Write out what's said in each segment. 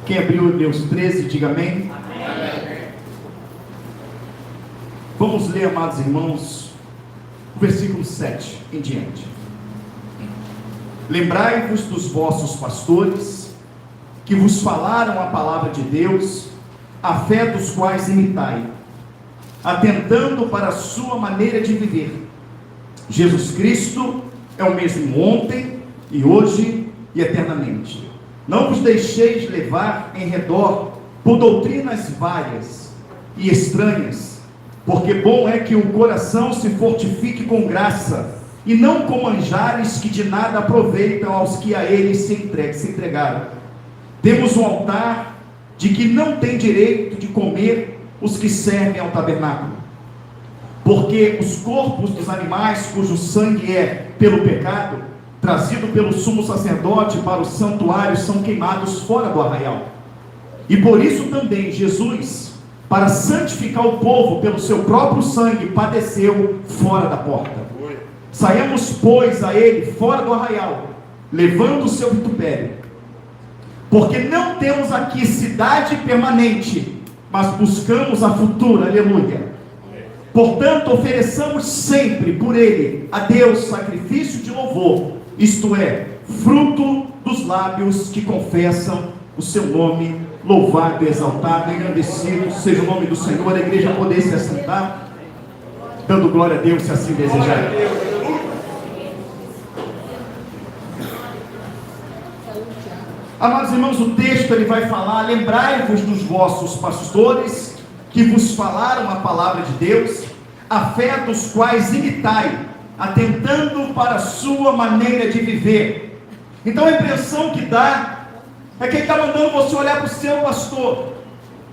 Quem abriu Hebreus 13, diga amém. Amém. Vamos ler, amados irmãos, o versículo 7 em diante. Lembrai-vos dos vossos pastores, que vos falaram a palavra de Deus, a fé dos quais imitai, atentando para a sua maneira de viver. Jesus Cristo é o mesmo ontem, e hoje, e eternamente. Não vos deixeis levar em redor por doutrinas várias e estranhas, porque bom é que o coração se fortifique com graça, e não com manjares que de nada aproveitam aos que a eles se entregaram. Temos um altar de que não tem direito de comer os que servem ao tabernáculo, porque os corpos dos animais cujo sangue é, pelo pecado, trazido pelo sumo sacerdote para o santuário, são queimados fora do arraial. E por isso também Jesus, para santificar o povo pelo seu próprio sangue, padeceu fora da porta. Saiamos, pois, a ele fora do arraial, levando o seu vitupério, porque não temos aqui cidade permanente, mas buscamos a futura. Aleluia. Portanto, ofereçamos sempre por ele a Deus sacrifício de louvor, isto é, fruto dos lábios que confessam o seu nome. Louvado, exaltado, engrandecido seja o nome do Senhor. A igreja poder se assentar, dando glória a Deus, se assim desejar. Amados irmãos, o texto ele vai falar: lembrai-vos dos vossos pastores, que vos falaram a palavra de Deus, a fé dos quais imitai, atentando para a sua maneira de viver. Então a impressão que dá é que ele está mandando você olhar para o seu pastor,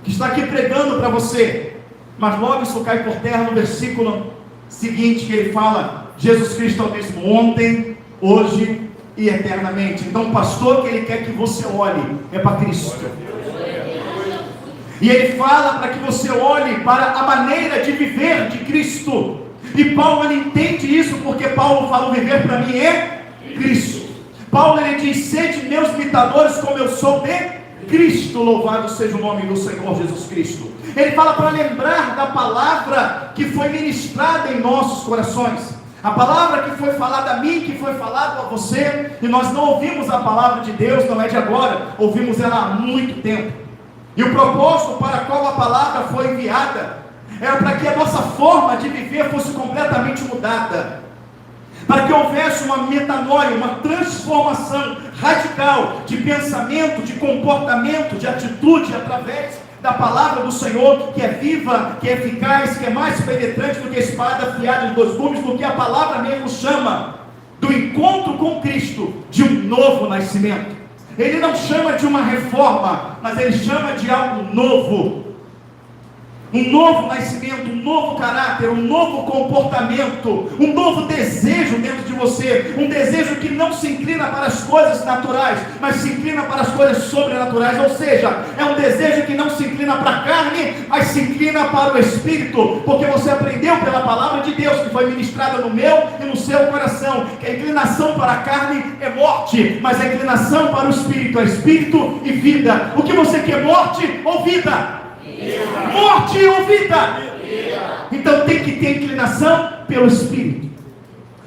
que está aqui pregando para você, mas logo isso cai por terra no versículo seguinte, que ele fala: Jesus Cristo é o mesmo ontem, hoje e eternamente. Então o pastor que ele quer que você olhe é para Cristo, e ele fala para que você olhe para a maneira de viver de Cristo. E Paulo ele entende isso, porque Paulo fala: viver para mim é Cristo. Paulo ele diz: sede meus imitadores como eu sou de Cristo. Louvado seja o nome do Senhor Jesus Cristo. Ele fala para lembrar da palavra que foi ministrada em nossos corações, a palavra que foi falada a mim, que foi falada a você. E nós não ouvimos a palavra de Deus, não é de agora, ouvimos ela há muito tempo. E o propósito para qual a palavra foi enviada era para que a nossa forma de viver fosse completamente mudada, para que houvesse uma metanoia, uma transformação radical de pensamento, de comportamento, de atitude, através da palavra do Senhor, que é viva, que é eficaz, que é mais penetrante do que a espada afiada de dois gumes, do que a palavra mesmo chama do encontro com Cristo, de um novo nascimento. Ele não chama de uma reforma, mas ele chama de algo novo. Um novo nascimento, um novo caráter, um novo comportamento, um novo desejo dentro de você, um desejo que não se inclina para as coisas naturais, mas se inclina para as coisas sobrenaturais. Ou seja, é um desejo que não se inclina para a carne, mas se inclina para o Espírito, porque você aprendeu pela palavra de Deus, que foi ministrada no meu e no seu coração, que a inclinação para a carne é morte, mas a inclinação para o Espírito é Espírito e vida. O que você quer, morte ou vida? Morte ou vida? Então tem que ter inclinação pelo Espírito.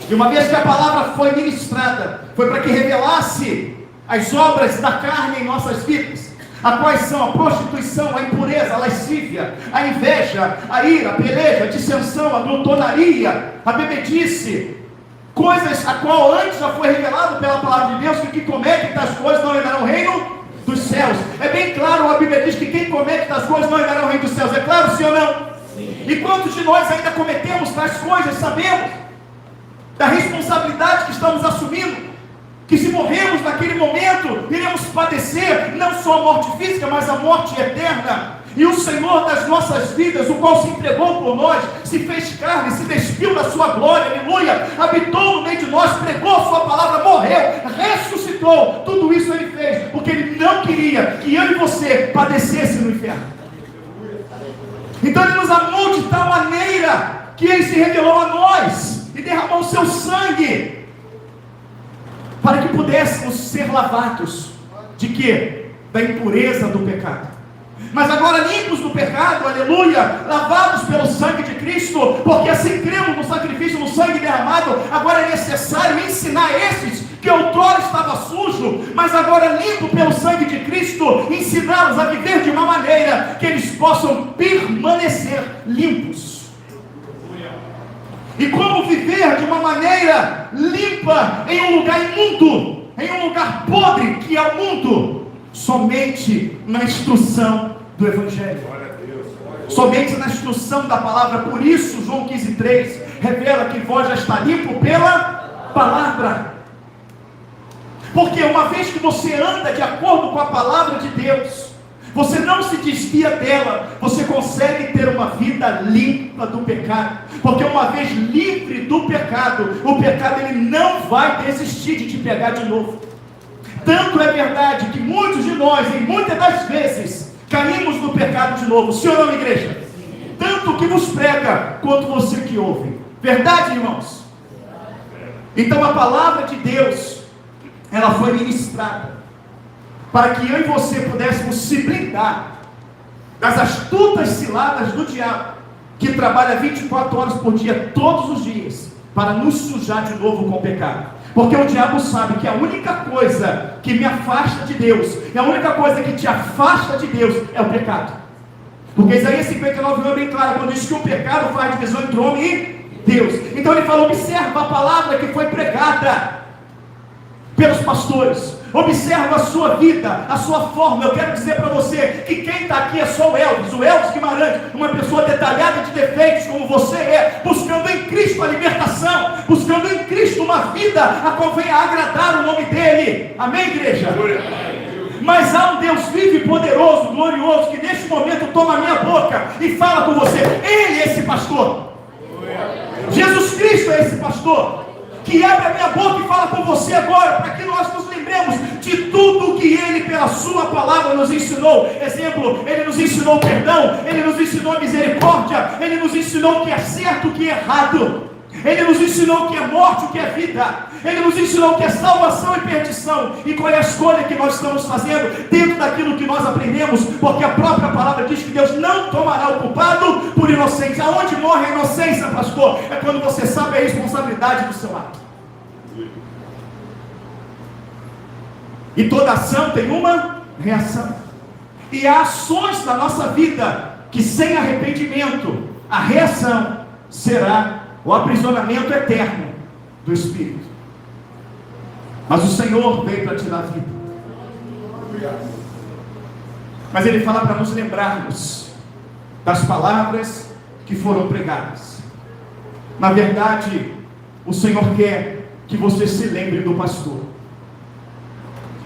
E uma vez que a palavra foi ministrada, foi para que revelasse as obras da carne em nossas vidas, as quais são a prostituição, a impureza, a lascívia, a inveja, a ira, a peleja, a dissensão, a glutonaria, a bebedice, coisas a qual antes já foi revelado pela palavra de Deus, que comete tais coisas não herdarão o reino dos céus. É bem claro, a Bíblia diz que quem comete tais coisas não herdará o reino dos céus. É claro, sim ou não? Sim. E quantos de nós ainda cometemos tais coisas? Sabemos da responsabilidade que estamos assumindo, que se morrermos naquele momento, iremos padecer não só a morte física, mas a morte eterna. E o Senhor das nossas vidas, o qual se entregou por nós, se fez carne, se despiu da sua glória, aleluia, habitou no meio de nós, pregou a sua palavra, morreu, ressuscitou. Tudo isso ele fez, porque ele não queria que eu e você padecesse no inferno. Então ele nos amou de tal maneira, que ele se revelou a nós, e derramou o seu sangue, para que pudéssemos ser lavados, de quê? da impureza do pecado. Mas agora limpos do pecado, aleluia, lavados pelo sangue de Cristo, porque assim cremos no sacrifício, no sangue derramado, agora é necessário ensinar esses que outrora estava sujo, mas agora limpo pelo sangue de Cristo, ensiná-los a viver de uma maneira que eles possam permanecer limpos. E como viver de uma maneira limpa em um lugar imundo, em um lugar podre que é o mundo? Somente na instrução do Evangelho, somente na instrução da palavra. Por isso João 15,3 revela que vós já está limpo pela palavra, porque uma vez que você anda de acordo com a palavra de Deus, você não se desvia dela, você consegue ter uma vida limpa do pecado, porque uma vez livre do pecado, o pecado ele não vai desistir de te pegar de novo. Tanto é verdade que muitos de nós, em muitas das vezes, caímos no pecado de novo. Sim ou não, igreja? Tanto que vos prega, quanto você que ouve. Verdade, irmãos? Então a palavra de Deus, ela foi ministrada para que eu e você pudéssemos se blindar das astutas ciladas do diabo, que trabalha 24 horas por dia, todos os dias, para nos sujar de novo com o pecado. Porque o diabo sabe que a única coisa que me afasta de Deus, e a única coisa que te afasta de Deus é o pecado. Porque Isaías 59 é bem claro, quando diz que o pecado faz divisão entre o homem e Deus. Então ele fala, observa a palavra que foi pregada pelos pastores, observa a sua vida, a sua forma. Eu quero dizer para você que quem está aqui é só o Elvis Guimarães, uma pessoa detalhada de defeitos como você é, buscando em Cristo a libertação, buscando em Cristo uma vida a qual venha agradar o nome dele. Amém, igreja? Mas há um Deus vivo e poderoso, glorioso, que neste momento toma a minha boca e fala com você. Ele é esse pastor. Jesus Cristo é esse pastor que abre a minha boca e fala com você agora, para que nós nos lembremos de tudo que Ele, pela Sua palavra, nos ensinou. Exemplo, Ele nos ensinou perdão, Ele nos ensinou misericórdia, Ele nos ensinou o que é certo, o que é errado, Ele nos ensinou o que é morte, o que é vida, Ele nos ensinou o que é salvação e perdição, e qual é a escolha que nós estamos fazendo dentro daquilo que nós aprendemos, porque a própria palavra diz que Deus não tomará o culpado por inocente. Aonde morre a inocência, pastor? É quando você sabe a responsabilidade do seu ato. E toda ação tem uma reação, e há ações na nossa vida que sem arrependimento, a reação será o aprisionamento eterno do Espírito. Mas o Senhor veio para te dar vida. Mas Ele fala para nos lembrarmos das palavras que foram pregadas. Na verdade, o Senhor quer que você se lembre do pastor.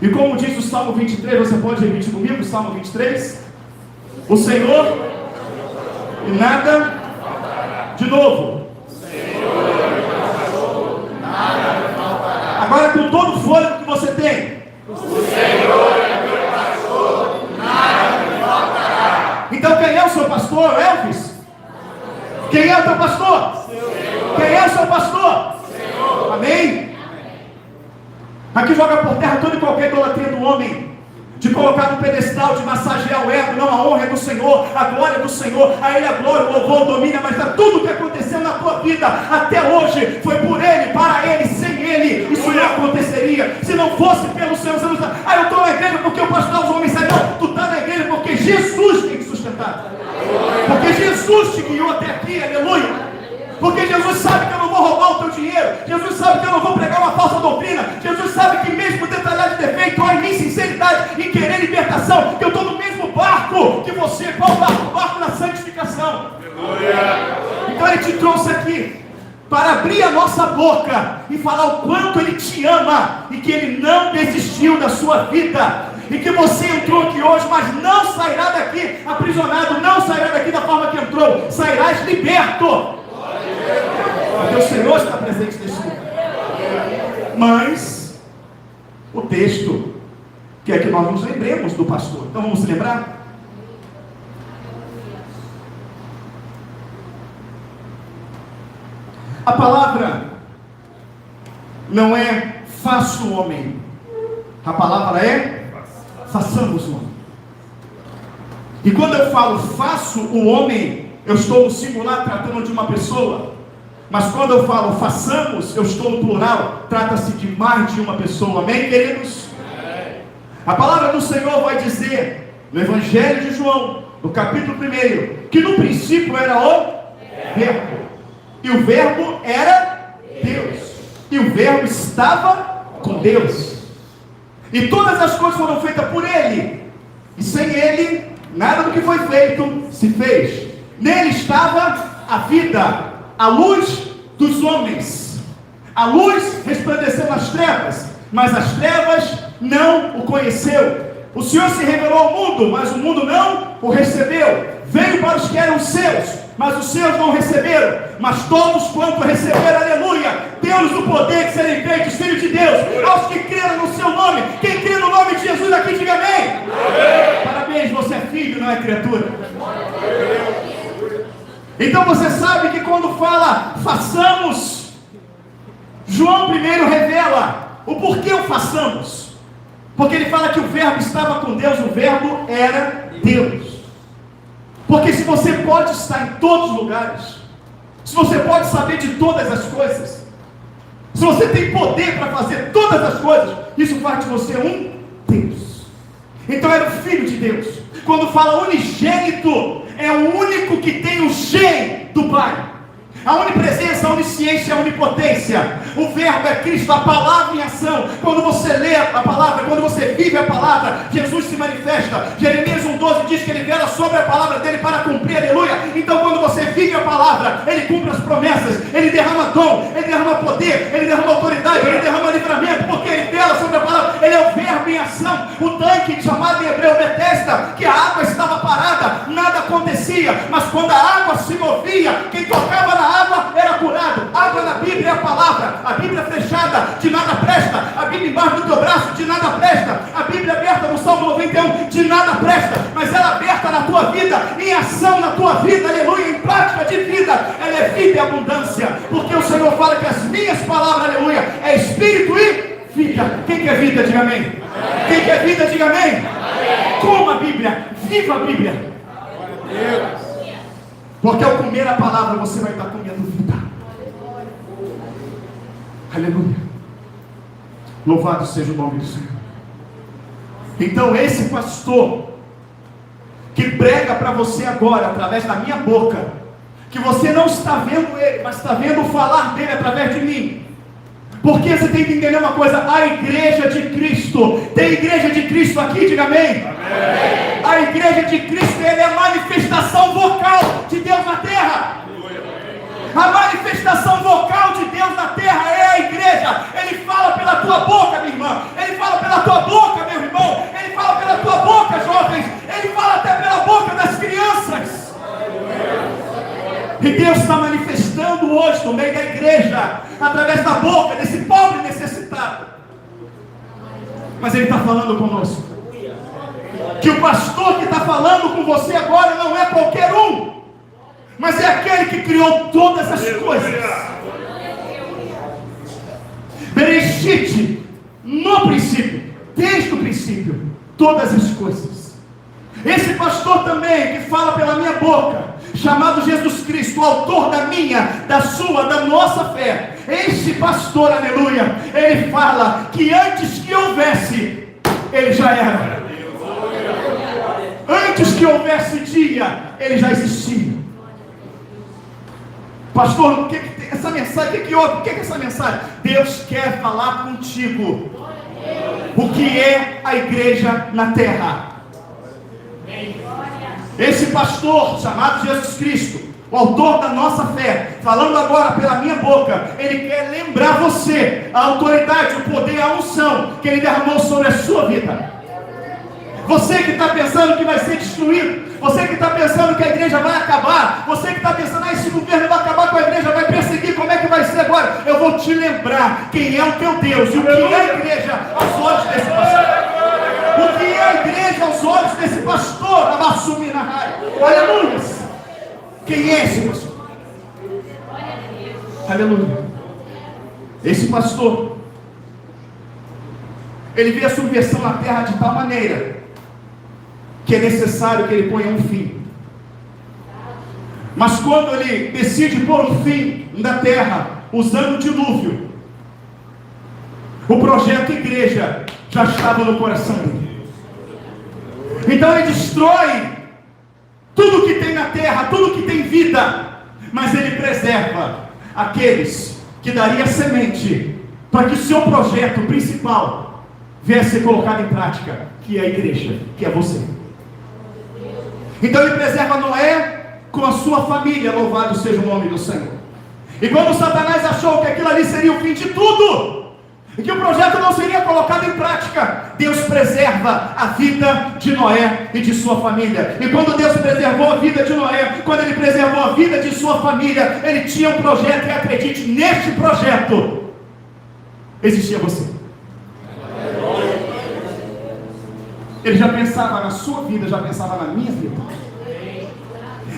E como diz o Salmo 23, você pode repetir comigo o Salmo 23? O Senhor e nada de novo. Agora com todo o fôlego que você tem. O Senhor é meu pastor, nada me faltará. Então quem é o seu pastor, Elvis? Quem é o teu pastor? Quem é o seu pastor? Amém? Aqui joga por terra toda e qualquer idolatria do homem, de colocar no pedestal, de massagear o ego. Não, a honra é do Senhor, a glória é do Senhor, a Ele a glória, o louvor, o domínio. Mas tudo o que aconteceu na tua vida até hoje foi por Ele, para Ele. Sem Ele isso não aconteceria. Se não fosse pelos seus anos, eu estou na igreja porque o pastor os homens sabem. Não, tu está na igreja porque Jesus tem te sustentado, porque Jesus te guiou até aqui, aleluia. Porque Jesus sabe que eu não vou roubar o teu dinheiro, Jesus sabe que eu não vou pregar uma falsa doutrina, Jesus sabe que mesmo detalhado de defeito, há em mim sinceridade e querer libertação, que eu estou no mesmo barco que você. Qual barco? O barco da santificação. Então Ele te trouxe aqui para abrir a nossa boca e falar o quanto Ele te ama e que Ele não desistiu da sua vida. E que você entrou aqui hoje, mas não sairá daqui aprisionado, não sairá daqui da forma que entrou, sairás liberto. Porque o Senhor está presente nesse lugar. Mas o texto quer que nós nos lembremos do pastor. Então vamos se lembrar? A palavra não é faço homem. A palavra é façamos o homem. E quando eu falo faço o homem, eu estou no singular tratando de uma pessoa. Mas quando eu falo façamos, eu estou no plural, trata-se de mais de uma pessoa. Amém, queridos? A palavra do Senhor vai dizer, no Evangelho de João, no capítulo 1, que no princípio era o Verbo. E o Verbo era Deus. E o Verbo estava com Deus. E todas as coisas foram feitas por Ele. E sem Ele, nada do que foi feito se fez. Nele estava a vida, a luz dos homens. A luz resplandeceu nas trevas, mas as trevas não o conheceu. O Senhor se revelou ao mundo, mas o mundo não o recebeu. Veio para os que eram seus, mas os seus não receberam. Mas todos quanto receberam, aleluia, deu-lhes o poder de serem feitos filhos de Deus, aos que creram no seu nome. Quem crê no nome de Jesus aqui, diga amém. Amém. Parabéns, você é filho, não é criatura. Então você sabe que quando fala façamos, João primeiro revela o porquê o façamos. Porque ele fala que o Verbo estava com Deus, o Verbo era Deus. Porque se você pode estar em todos os lugares, se você pode saber de todas as coisas, se você tem poder para fazer todas as coisas, isso faz de você um Deus. Então era o Filho de Deus. Quando fala unigênito, é o único que tem o gen do Pai. A onipresença, a onisciência, a onipotência. O Verbo é Cristo, a palavra em ação. Quando você lê a palavra, quando você vive a palavra, Jesus se manifesta. Jeremias 1,12 diz que ele vela sobre a palavra dele para cumprir, aleluia. Então quando você vive a palavra, ele cumpre as promessas, ele derrama dom, ele derrama poder, ele derrama autoridade, ele derrama livramento, porque ele vela sobre a palavra. Ele é o Verbo em ação. O tanque chamado em hebreu Betesda, que a água estava parada, nada acontecia, mas quando a água se movia, quem tocava na água era curado. Água na Bíblia é a palavra. A Bíblia fechada de nada presta. A Bíblia embaixo do teu braço de nada presta. A Bíblia aberta no Salmo 91 de nada presta. Mas ela aberta na tua vida, em ação na tua vida, aleluia, em prática de vida. Ela é vida e abundância. Porque o Senhor fala que as minhas palavras, aleluia, é espírito e vida. Quem quer vida, diga amém. Amém. Quem quer vida, diga amém. Amém. Coma a Bíblia, viva a Bíblia. Deus. Porque ao comer a palavra você vai estar comendo vida. Aleluia. Louvado seja o nome do Senhor. Então esse pastor que prega para você agora através da minha boca, que você não está vendo ele, mas está vendo falar dele através de mim. Porque você tem que entender uma coisa: a igreja de Cristo, tem igreja de Cristo aqui, diga amém. Amém. A igreja de Cristo, ela é a manifestação vocal de Deus na terra. A manifestação vocal de Deus na terra é a igreja. Ele fala pela tua boca, minha irmã. Ele fala pela tua boca, meu irmão. Ele fala pela tua boca, jovens. Ele fala até pela boca das crianças. E Deus está manifestando hoje no meio da igreja, através da boca desse pobre necessitado. Mas Ele está falando conosco. Que o pastor que está falando com você agora não é qualquer um, mas é aquele que criou todas as coisas. Bereshit, no princípio, desde o princípio, todas as coisas. Esse pastor também, que fala pela minha boca, chamado Jesus Cristo, o autor da minha, da sua, da nossa fé. Esse pastor, aleluia, ele fala que antes que houvesse, ele já era. Antes que houvesse dia, ele já existia. Pastor, o que tem essa mensagem? O que é essa mensagem? Deus quer falar contigo o que é a igreja na terra. Esse pastor chamado Jesus Cristo, o autor da nossa fé, falando agora pela minha boca, ele quer lembrar você a autoridade, o poder, a unção que ele derramou sobre a sua vida. Você que está pensando que vai ser destruído, você que está pensando que a igreja vai acabar, você que está pensando, esse governo vai acabar com a igreja, vai perseguir, como é que vai ser agora? Eu vou te lembrar quem é o teu Deus e o que é a igreja aos olhos desse pastor. O que é a igreja aos olhos desse pastor? Aleluia. Quem é esse pastor? Aleluia. Esse pastor, ele vê a subversão na terra de tal maneira que é necessário que ele ponha um fim. Mas quando ele decide pôr um fim na terra, usando o dilúvio, o projeto igreja já estava no coração dele. Então ele destrói tudo que tem na terra, tudo que tem vida, mas ele preserva aqueles que daria semente para que o seu projeto principal viesse a ser colocado em prática, que é a igreja, que é você. Então ele preserva Noé com a sua família, louvado seja o nome do Senhor. E quando Satanás achou que aquilo ali seria o fim de tudo, e que o projeto não seria colocado em prática, Deus preserva a vida de Noé e de sua família. E quando Deus preservou a vida de Noé, quando ele preservou a vida de sua família, ele tinha um projeto, e acredite, neste projeto existia você. Ele já pensava na sua vida, já pensava na minha vida.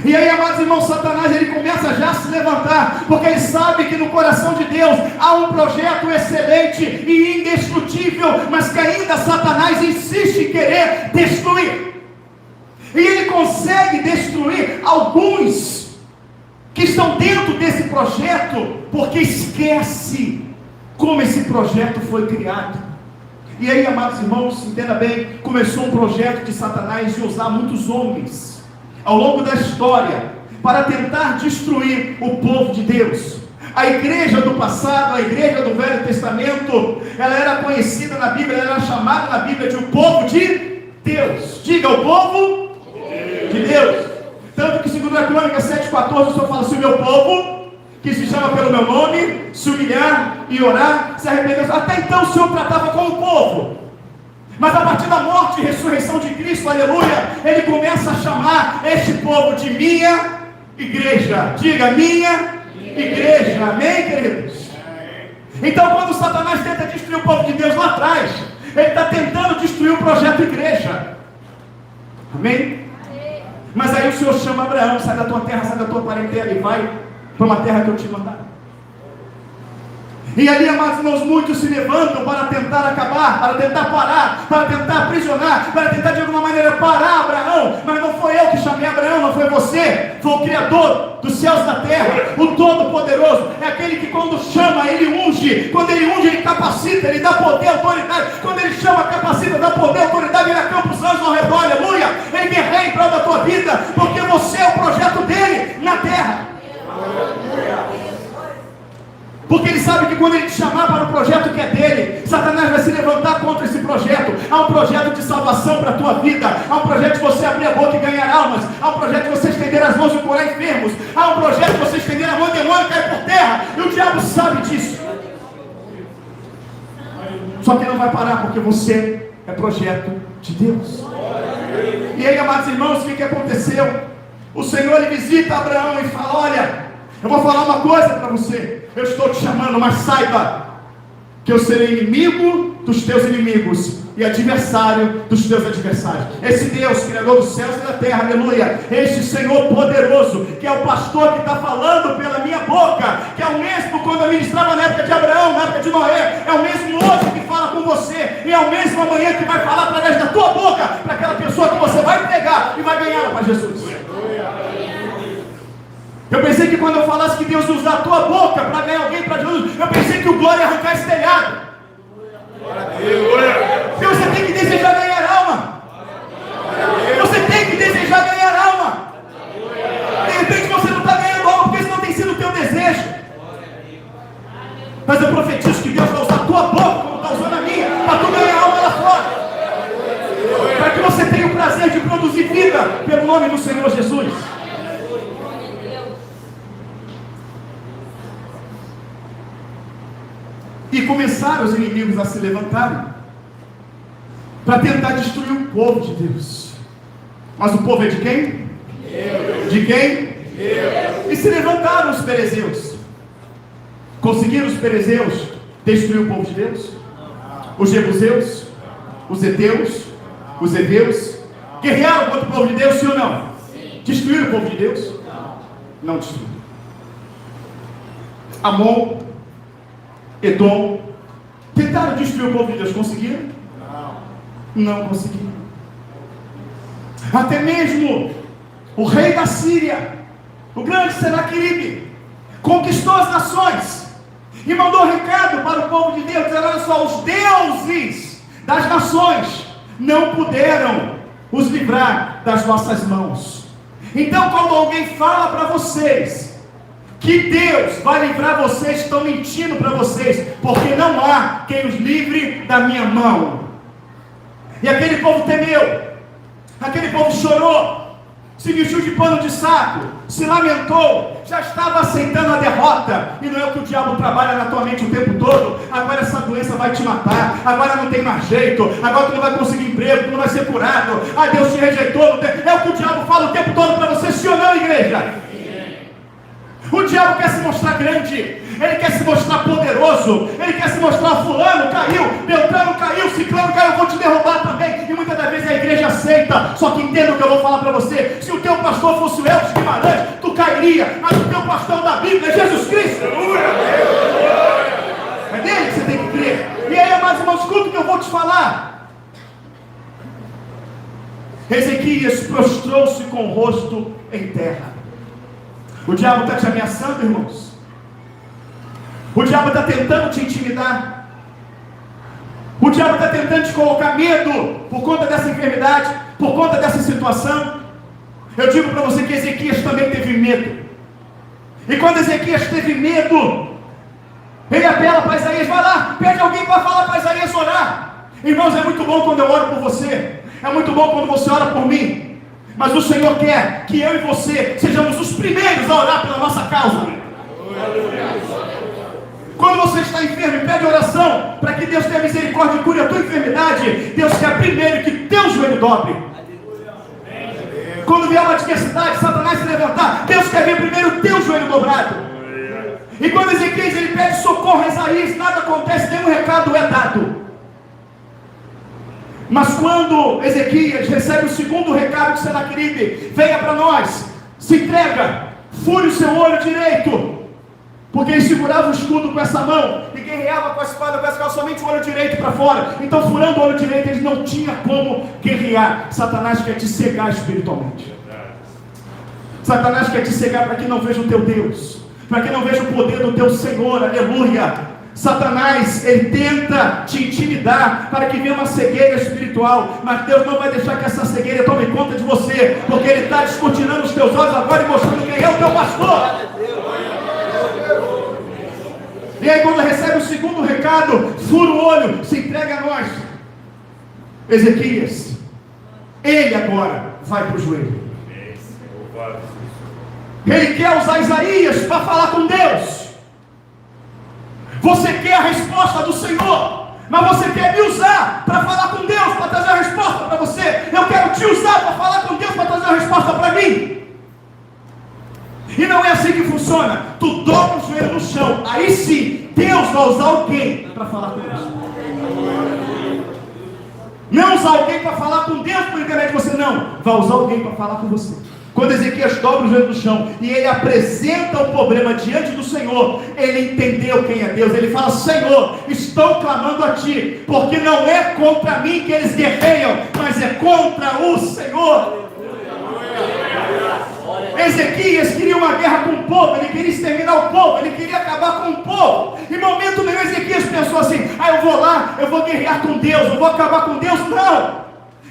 E aí, amados irmãos, Satanás ele começa já a se levantar, porque ele sabe que no coração de Deus há um projeto excelente e indestrutível, mas que ainda Satanás insiste em querer destruir. E ele consegue destruir alguns que estão dentro desse projeto, porque esquece como esse projeto foi criado. E aí, amados irmãos, entenda bem, começou um projeto de Satanás de usar muitos homens ao longo da história para tentar destruir o povo de Deus. A igreja do passado, a igreja do Velho Testamento, ela era conhecida na Bíblia, ela era chamada na Bíblia de o povo de Deus. Diga, o povo de Deus. Tanto que segundo a Crônicas 7,14 o Senhor fala assim: o meu povo, que se chama pelo meu nome, se humilhar e orar, se arrepender. Até então o Senhor tratava com o povo, mas a partir da morte e ressurreição de Cristo, aleluia, ele começa a chamar este povo de minha igreja. Diga, minha igreja. Amém, queridos? Então quando Satanás tenta destruir o povo de Deus lá atrás, ele está tentando destruir o projeto igreja. Amém? Mas aí o Senhor chama Abraão: sai da tua terra, sai da tua parentela e vai para uma terra que eu te mandar. E ali, amados irmãos, muitos se levantam para tentar acabar, para tentar parar, para tentar aprisionar, para tentar de alguma maneira parar Abraão. Mas não foi eu que chamei Abraão, não foi você. Foi o Criador dos céus e da terra, o Todo-Poderoso. É aquele que quando chama, ele unge. Quando ele unge, ele capacita, ele dá poder, autoridade. Quando ele chama, capacita, dá poder, autoridade, ele acampa os anjos ao redor, aleluia. Ele guerreia em prol da tua vida, porque você é o projeto dele na terra. Porque ele sabe que quando ele te chamar para o projeto que é dele, Satanás vai se levantar contra esse projeto. Há um projeto de salvação para a tua vida. Há um projeto de você abrir a boca e ganhar almas. Há um projeto de você estender as mãos e curar enfermos. Há um projeto de você estender a mão e o demônio cair por terra. E o diabo sabe disso. Só que não vai parar, porque você é projeto de Deus. E aí, amados irmãos, o que aconteceu? O Senhor ele visita Abraão e fala: olha, eu vou falar uma coisa para você. Eu estou te chamando, mas saiba que eu serei inimigo dos teus inimigos e adversário dos teus adversários. Esse Deus, Criador dos céus e da terra, aleluia, este Senhor poderoso, que é o pastor que está falando pela minha boca, que é o mesmo quando eu ministrava na época de Abraão, na época de Noé, é o mesmo hoje que fala com você, e é o mesmo amanhã que vai falar através da tua boca, para aquela pessoa que você vai pregar e vai ganhá-la para Jesus. Eu pensei que quando eu falasse que Deus usa a tua boca para ganhar alguém para Jesus, eu pensei que o glória ia arrancar esse telhado. Porque você tem que desejar ganhar alma. Você tem que desejar ganhar alma. De repente você não está ganhando alma porque isso não tem sido o teu desejo. Mas eu profetizo que Deus vai usar a tua boca como está usando a minha, para tu ganhar alma lá fora. Para que você tenha o prazer de produzir vida pelo nome do Senhor Jesus. E começaram os inimigos a se levantarem para tentar destruir o povo de Deus. Mas o povo é de quem? Deus. De quem? Deus. E se levantaram os perezeus. Conseguiram os perezeus destruir o povo de Deus? Os jebuseus? Os heteus? Os heveus? Guerrearam contra o povo de Deus, sim ou não? Sim. Destruíram o povo de Deus? Não destruíram. Amon, Edom, tentaram destruir o povo de Deus, conseguiram? Não conseguiram. Até mesmo o rei da Síria, o grande Senaqueribe, conquistou as nações e mandou recado para o povo de Deus, dizendo: olha só, os deuses das nações não puderam os livrar das nossas mãos. Então, quando alguém fala para vocês que Deus vai livrar vocês, estão mentindo para vocês, porque não há quem os livre da minha mão. E aquele povo temeu, aquele povo chorou, se vestiu de pano de saco, se lamentou, já estava aceitando a derrota. E não é o que o diabo trabalha na tua mente o tempo todo: agora essa doença vai te matar, agora não tem mais jeito, agora tu não vai conseguir emprego, tu não vai ser curado, Deus te rejeitou. É o que o diabo fala o tempo todo para você, sim ou não, igreja? O diabo quer se mostrar grande, ele quer se mostrar poderoso, ele quer se mostrar: fulano caiu, Beltrano caiu, Ciclano caiu, eu vou te derrubar também. E muitas das vezes a igreja aceita. Só que entenda o que eu vou falar para você: se o teu pastor fosse o Elvis Guimarães, tu cairia, mas o teu pastor da Bíblia é Jesus Cristo. É nele que você tem que crer. E aí, amados irmãos, escuta o que eu vou te falar. Ezequias prostrou-se com o rosto em terra. O diabo está te ameaçando, irmãos. O diabo está tentando te intimidar. O diabo está tentando te colocar medo por conta dessa enfermidade, por conta dessa situação. Eu digo para você que Ezequias também teve medo. E quando Ezequias teve medo, ele apela para Isaías: vai lá, pede alguém para falar para Isaías orar. Irmãos, é muito bom quando eu oro por você, é muito bom quando você ora por mim. Mas o Senhor quer que eu e você sejamos os primeiros a orar pela nossa causa. Quando você está enfermo e pede oração para que Deus tenha misericórdia e cure a tua enfermidade, Deus quer primeiro que teu joelho dobre. Quando vier uma adversidade, Satanás se levantar, Deus quer ver primeiro o teu joelho dobrado. E quando Ezequias ele pede socorro a Isaías, nada acontece, nenhum recado é dado. Mas quando Ezequias recebe o segundo recado de Senaqueribe: venha para nós, se entrega, fure o seu olho direito. Porque ele segurava o escudo com essa mão e guerreava com a espada, com somente o olho direito para fora. Então, furando o olho direito, ele não tinha como guerrear. Satanás quer te cegar espiritualmente. Satanás quer te cegar para que não veja o teu Deus, para que não veja o poder do teu Senhor. Aleluia. Satanás, ele tenta te intimidar para que venha uma cegueira espiritual, mas Deus não vai deixar que essa cegueira tome conta de você, porque ele está descortinando os teus olhos agora e mostrando quem é o teu pastor. E aí, quando recebe o segundo recado, fura o olho, se entrega a nós. Ezequias, ele agora vai para o joelho. Ele quer usar Isaías para falar com Deus. Você quer a resposta do Senhor, mas você quer me usar para falar com Deus, para trazer a resposta para você. Eu quero te usar para falar com Deus, para trazer a resposta para mim. E não é assim que funciona. Tu dobra o joelho no chão, aí sim, Deus vai usar alguém para falar com Deus. Não usar alguém para falar com Deus por internet, você não. Vai usar alguém para falar com você. Quando Ezequias dobra o joelho no chão e ele apresenta o problema diante do Senhor, ele entendeu quem é Deus. Ele fala: Senhor, estou clamando a Ti, porque não é contra mim que eles guerreiam, mas é contra o Senhor. Ezequias queria uma guerra com o povo, ele queria exterminar o povo, ele queria acabar com o povo. Em momento nenhum Ezequias pensou assim: eu vou lá, eu vou guerrear com Deus, eu vou acabar com Deus. Não,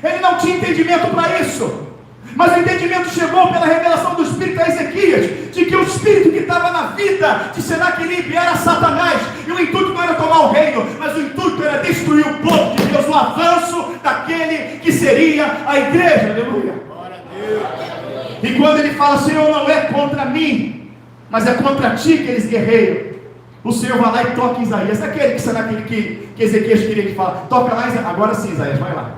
ele não tinha entendimento para isso. Mas o entendimento chegou pela revelação do Espírito a Ezequias, de que o Espírito que estava na vida de Senaqueribe era Satanás, e o intuito não era tomar o reino, mas o intuito era destruir o povo de Deus, o avanço daquele que seria a igreja. Aleluia. E quando ele fala: Senhor, não é contra mim, mas é contra Ti que eles guerreiam, o Senhor vai lá e toca em Isaías, aquele que Ezequias queria que fala. Toca lá, agora sim, Isaías, vai lá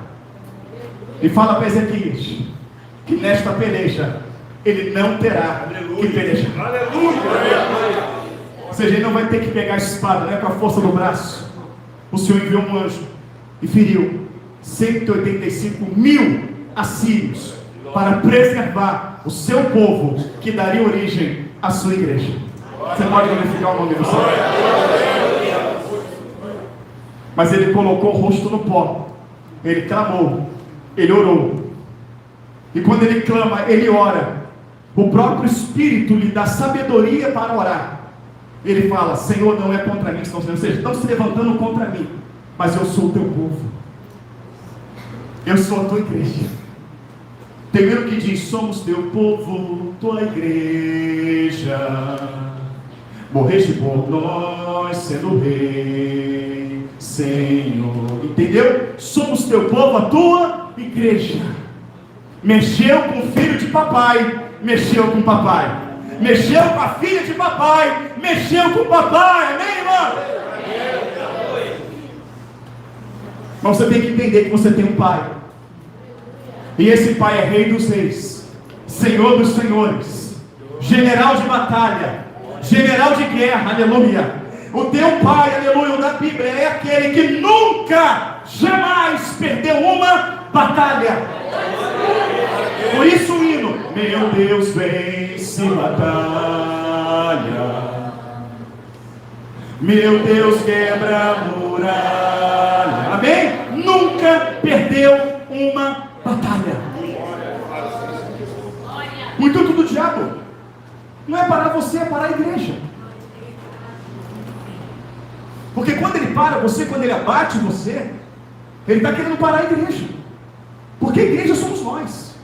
e fala para Ezequias que nesta peleja ele não terá que pelejar. Aleluia. Ou seja, ele não vai ter que pegar a espada, né, com a força do braço. O Senhor enviou um anjo e feriu 185 mil assírios para preservar o seu povo, que daria origem à sua igreja. Você pode glorificar o nome do Senhor. Mas ele colocou o rosto no pó, ele clamou, ele orou. E quando ele clama, ele ora. O próprio Espírito lhe dá sabedoria para orar. Ele fala: Senhor, não é contra mim, vocês estão se levantando contra mim, mas eu sou o teu povo, eu sou a tua igreja. Tem um que diz: somos teu povo, tua igreja, morreste por nós, sendo rei, Senhor. Entendeu? Somos teu povo, a tua igreja. Mexeu com o filho de papai, mexeu com o papai. Mexeu com a filha de papai, mexeu com o papai. Amém, irmão? Mas você tem que entender que você tem um pai. E esse pai é rei dos reis, senhor dos senhores, general de batalha, general de guerra, aleluia. O teu pai, aleluia, da Bíblia é aquele que nunca, jamais perdeu uma batalha. Por isso o hino: meu Deus vence batalha, meu Deus quebra a muralha. Amém? Nunca perdeu uma batalha. O intuito do diabo não é parar você, é parar a igreja. Porque quando ele para você, quando ele abate você, ele está querendo parar a igreja. Porque a igreja somos nós.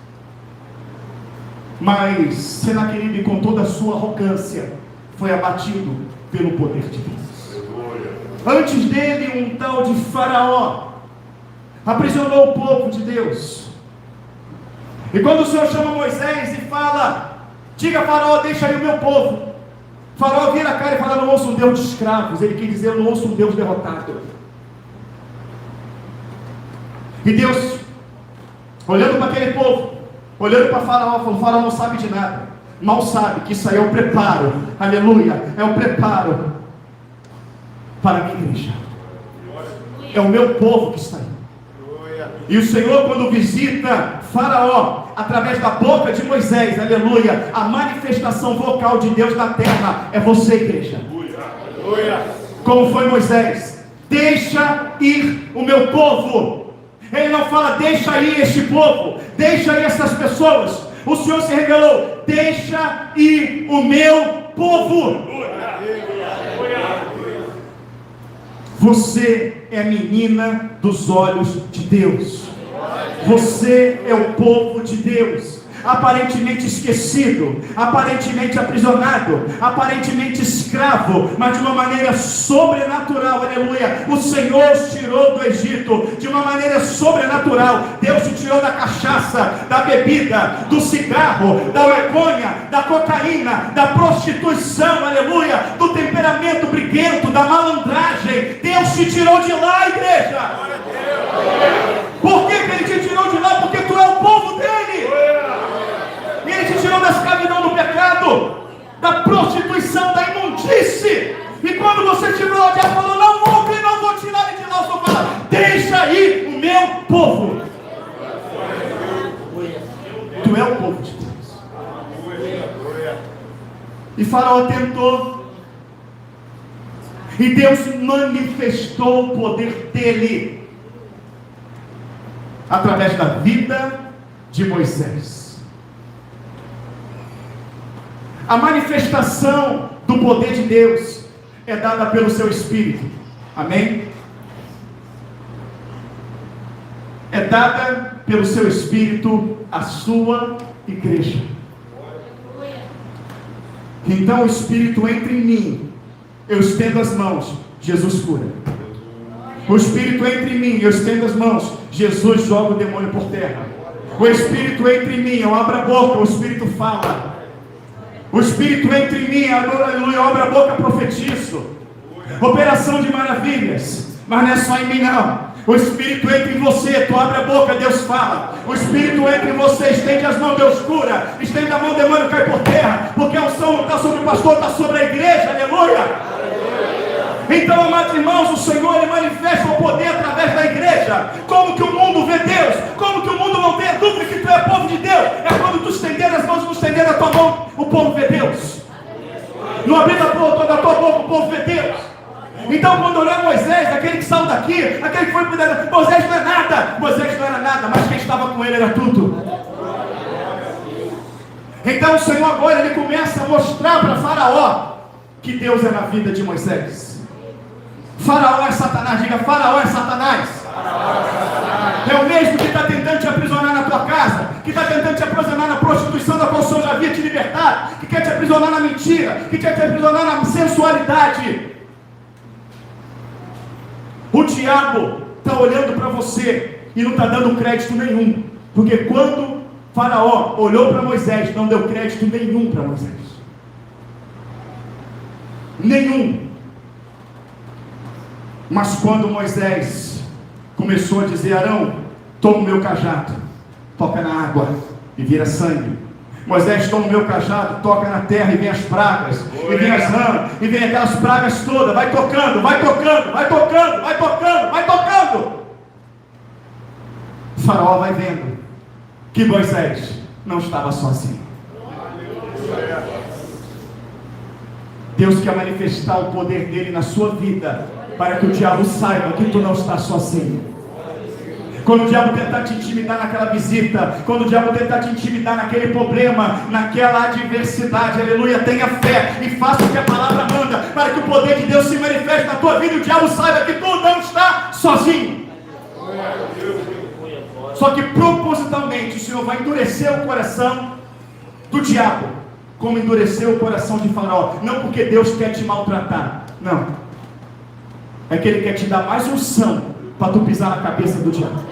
Mas Senaqueribe, com toda a sua arrogância, foi abatido pelo poder de Deus. Antes dele, um tal de Faraó aprisionou o povo de Deus. E quando o Senhor chama Moisés e fala: diga a Faraó, deixa aí o meu povo. Faraó vira a cara e fala: não ouço um Deus de escravos. Ele quer dizer: eu não ouço um Deus derrotado. E Deus, olhando para aquele povo, olhando para Faraó, falou: Faraó não sabe de nada, mal sabe que isso aí é o preparo, aleluia, é o preparo para a minha igreja, é o meu povo que está aí. E o Senhor, quando visita Faraó, através da boca de Moisés, aleluia, a manifestação vocal de Deus na terra é você, igreja. Como foi Moisés: deixa ir o meu povo. Ele não fala: deixa ir este povo, deixa ir essas pessoas. O Senhor se revelou: deixa ir o meu povo. Você é a menina dos olhos de Deus. Você é o povo de Deus. Aparentemente esquecido, aparentemente aprisionado, aparentemente escravo, mas de uma maneira sobrenatural, aleluia, o Senhor te tirou do Egito, de uma maneira sobrenatural. Deus te tirou da cachaça, da bebida, do cigarro, da maconha, da cocaína, da prostituição, aleluia, do temperamento briguento, da malandragem. Deus te tirou de lá, igreja. Por que Ele te tirou de lá? Porque tu é o povo dele. Ele te tirou da escravidão do pecado, da prostituição, da imundície. E quando você tirou, o diabo falou: não vou tirar ele de lá. O Senhor fala: deixa aí o meu povo. Tu é o povo de Deus. E Faraó tentou, e Deus manifestou o poder dele através da vida de Moisés. A manifestação do poder de Deus é dada pelo seu Espírito. Amém? É dada pelo seu Espírito à sua igreja. Então o Espírito entra em mim, eu estendo as mãos, Jesus cura. O Espírito entra em mim, eu estendo as mãos, Jesus joga o demônio por terra. O Espírito entra em mim, eu abro a boca, o Espírito fala. O Espírito entra em mim, aleluia, eu abro a boca, profetizo. Operação de maravilhas. Mas não é só em mim não. O Espírito entra em você, tu abre a boca, Deus fala. O Espírito entra em você, estende as mãos, Deus cura. Estende a mão, o demônio cai por terra. Porque a unção não está sobre o pastor, está sobre a igreja, aleluia. Então, amados irmãos, o Senhor, Ele manifesta o poder através da igreja. Como que o mundo vê Deus? Como que o mundo não tem dúvida que tu é povo de Deus? É quando tu estender as mãos e tu estender a tua mão, o povo vê Deus. No abrir da tua boca, o povo vê Deus. Então, quando olhar Moisés, aquele que saiu daqui, aquele que foi cuidado, Moisés não é nada. Moisés não era nada, mas quem estava com ele era tudo. Então o Senhor agora ele começa a mostrar para Faraó que Deus é na vida de Moisés. Faraó é Satanás, diga: Faraó é Satanás. É o mesmo que está tentando te aprisionar na tua casa, que está tentando te aprisionar na prostituição da qual o Senhor já havia te libertado, que quer te aprisionar na mentira, que quer te aprisionar na sensualidade. O diabo está olhando para você e não está dando crédito nenhum, porque quando Faraó olhou para Moisés, não deu crédito nenhum para Moisés. Nenhum. Mas quando Moisés começou a dizer: Arão, toma o meu cajado, toca na água e vira sangue. Moisés toma o meu cajado, toca na terra e vem as pragas, e vem as rãs, e vem aquelas pragas todas, vai tocando, vai tocando, vai tocando, vai tocando, vai tocando. O Faraó vai vendo que Moisés não estava sozinho. Deus quer manifestar o poder dele na sua vida, para que o diabo saiba que tu não está sozinho. Quando o diabo tentar te intimidar naquela visita, quando o diabo tentar te intimidar naquele problema, naquela adversidade, aleluia, tenha fé e faça o que a palavra manda, para que o poder de Deus se manifeste na tua vida e o diabo saiba que tu não está sozinho. Só que propositalmente o Senhor vai endurecer o coração do diabo, como endureceu o coração de Faraó. Não porque Deus quer te maltratar, não, é que Ele quer te dar mais unção para tu pisar na cabeça do diabo.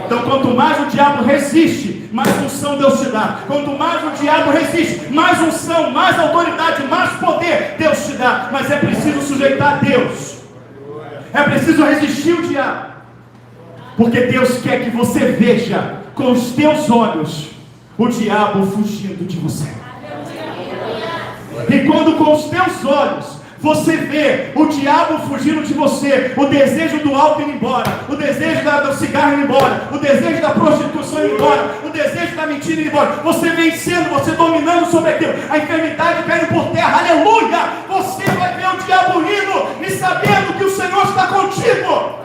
Então quanto mais o diabo resiste, mais unção Deus te dá. Quanto mais o diabo resiste, mais unção, mais autoridade, mais poder Deus te dá. Mas é preciso sujeitar a Deus, é preciso resistir o diabo, porque Deus quer que você veja com os teus olhos o diabo fugindo de você. E quando com os teus olhos você vê o diabo fugindo de você, o desejo do álcool indo embora, o desejo do cigarro indo embora, o desejo da prostituição indo embora, o desejo da mentira indo embora, você vencendo, você dominando sobre aquilo, a enfermidade caindo por terra, aleluia, você vai ver o diabo rindo e sabendo que o Senhor está contigo.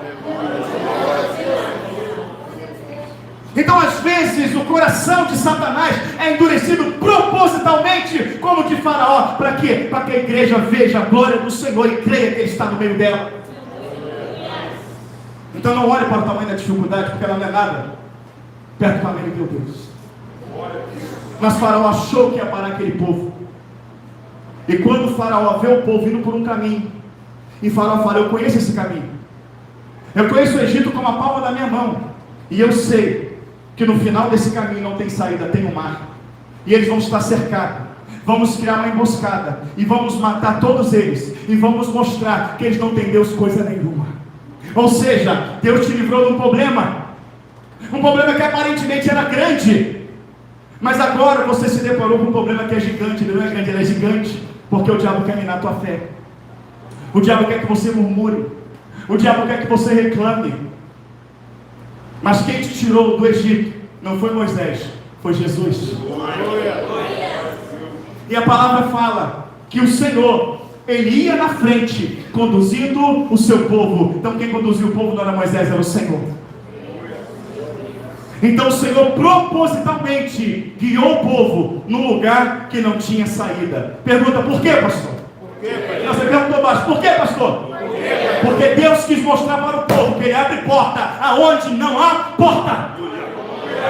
Então às vezes o coração de Satanás é endurecido propositalmente, como de Faraó. Para quê? Para que a igreja veja a glória do Senhor e creia que Ele está no meio dela. Então não olhe para o tamanho da dificuldade, porque ela não é nada perto do tamanho de Deus. Mas Faraó achou que ia parar aquele povo. E quando o Faraó vê o povo indo por um caminho, e Faraó fala: eu conheço esse caminho, eu conheço o Egito como a palma da minha mão, e eu sei que no final desse caminho não tem saída, tem um mar, e eles vão estar cercados. Vamos criar uma emboscada e vamos matar todos eles, e vamos mostrar que eles não têm Deus coisa nenhuma. Ou seja, Deus te livrou de um problema que aparentemente era grande, mas agora você se deparou com um problema que é gigante. Ele não é grande, ele é gigante, porque o diabo quer minar a tua fé, o diabo quer que você murmure, o diabo quer que você reclame. Mas quem te tirou do Egito não foi Moisés, foi Jesus. E a palavra fala que o Senhor, Ele ia na frente, conduzindo o seu povo. Então quem conduziu o povo não era Moisés, era o Senhor. Então o Senhor propositalmente guiou o povo num lugar que não tinha saída. Pergunta: por quê, pastor? Você perguntou baixo: por quê, pastor? Porque Deus quis mostrar para o povo que Ele abre porta aonde não há porta.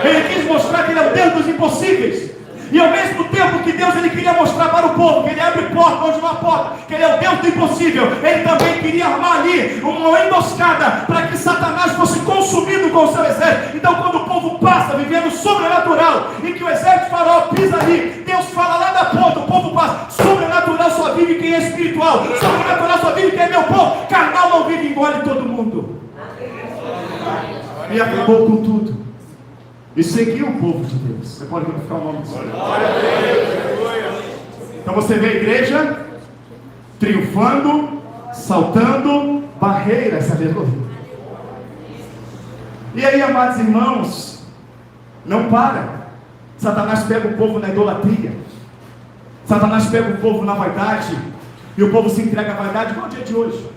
Ele quis mostrar que Ele é o Deus dos impossíveis. E ao mesmo tempo que Deus Ele queria mostrar para o povo que Ele abre porta onde não há porta, que Ele é o Deus do impossível, Ele também queria armar ali uma emboscada para que Satanás fosse consumido com o seu exército. Então quando o povo passa vivendo sobrenatural, e que o exército de Faraó pisa ali, Deus fala lá da ponta, o povo passa. Sobrenatural só vive quem é espiritual, sobrenatural só vive quem é meu povo, carnal não vive, engole todo mundo. E acabou com tudo e seguiu o povo de Deus. Você pode glorificar o nome do Senhor. Então você vê a igreja triunfando, saltando barreiras, aleluia. E aí, amados irmãos, não para. Satanás pega o povo na idolatria, Satanás pega o povo na vaidade, e o povo se entrega à vaidade, igual o dia de hoje.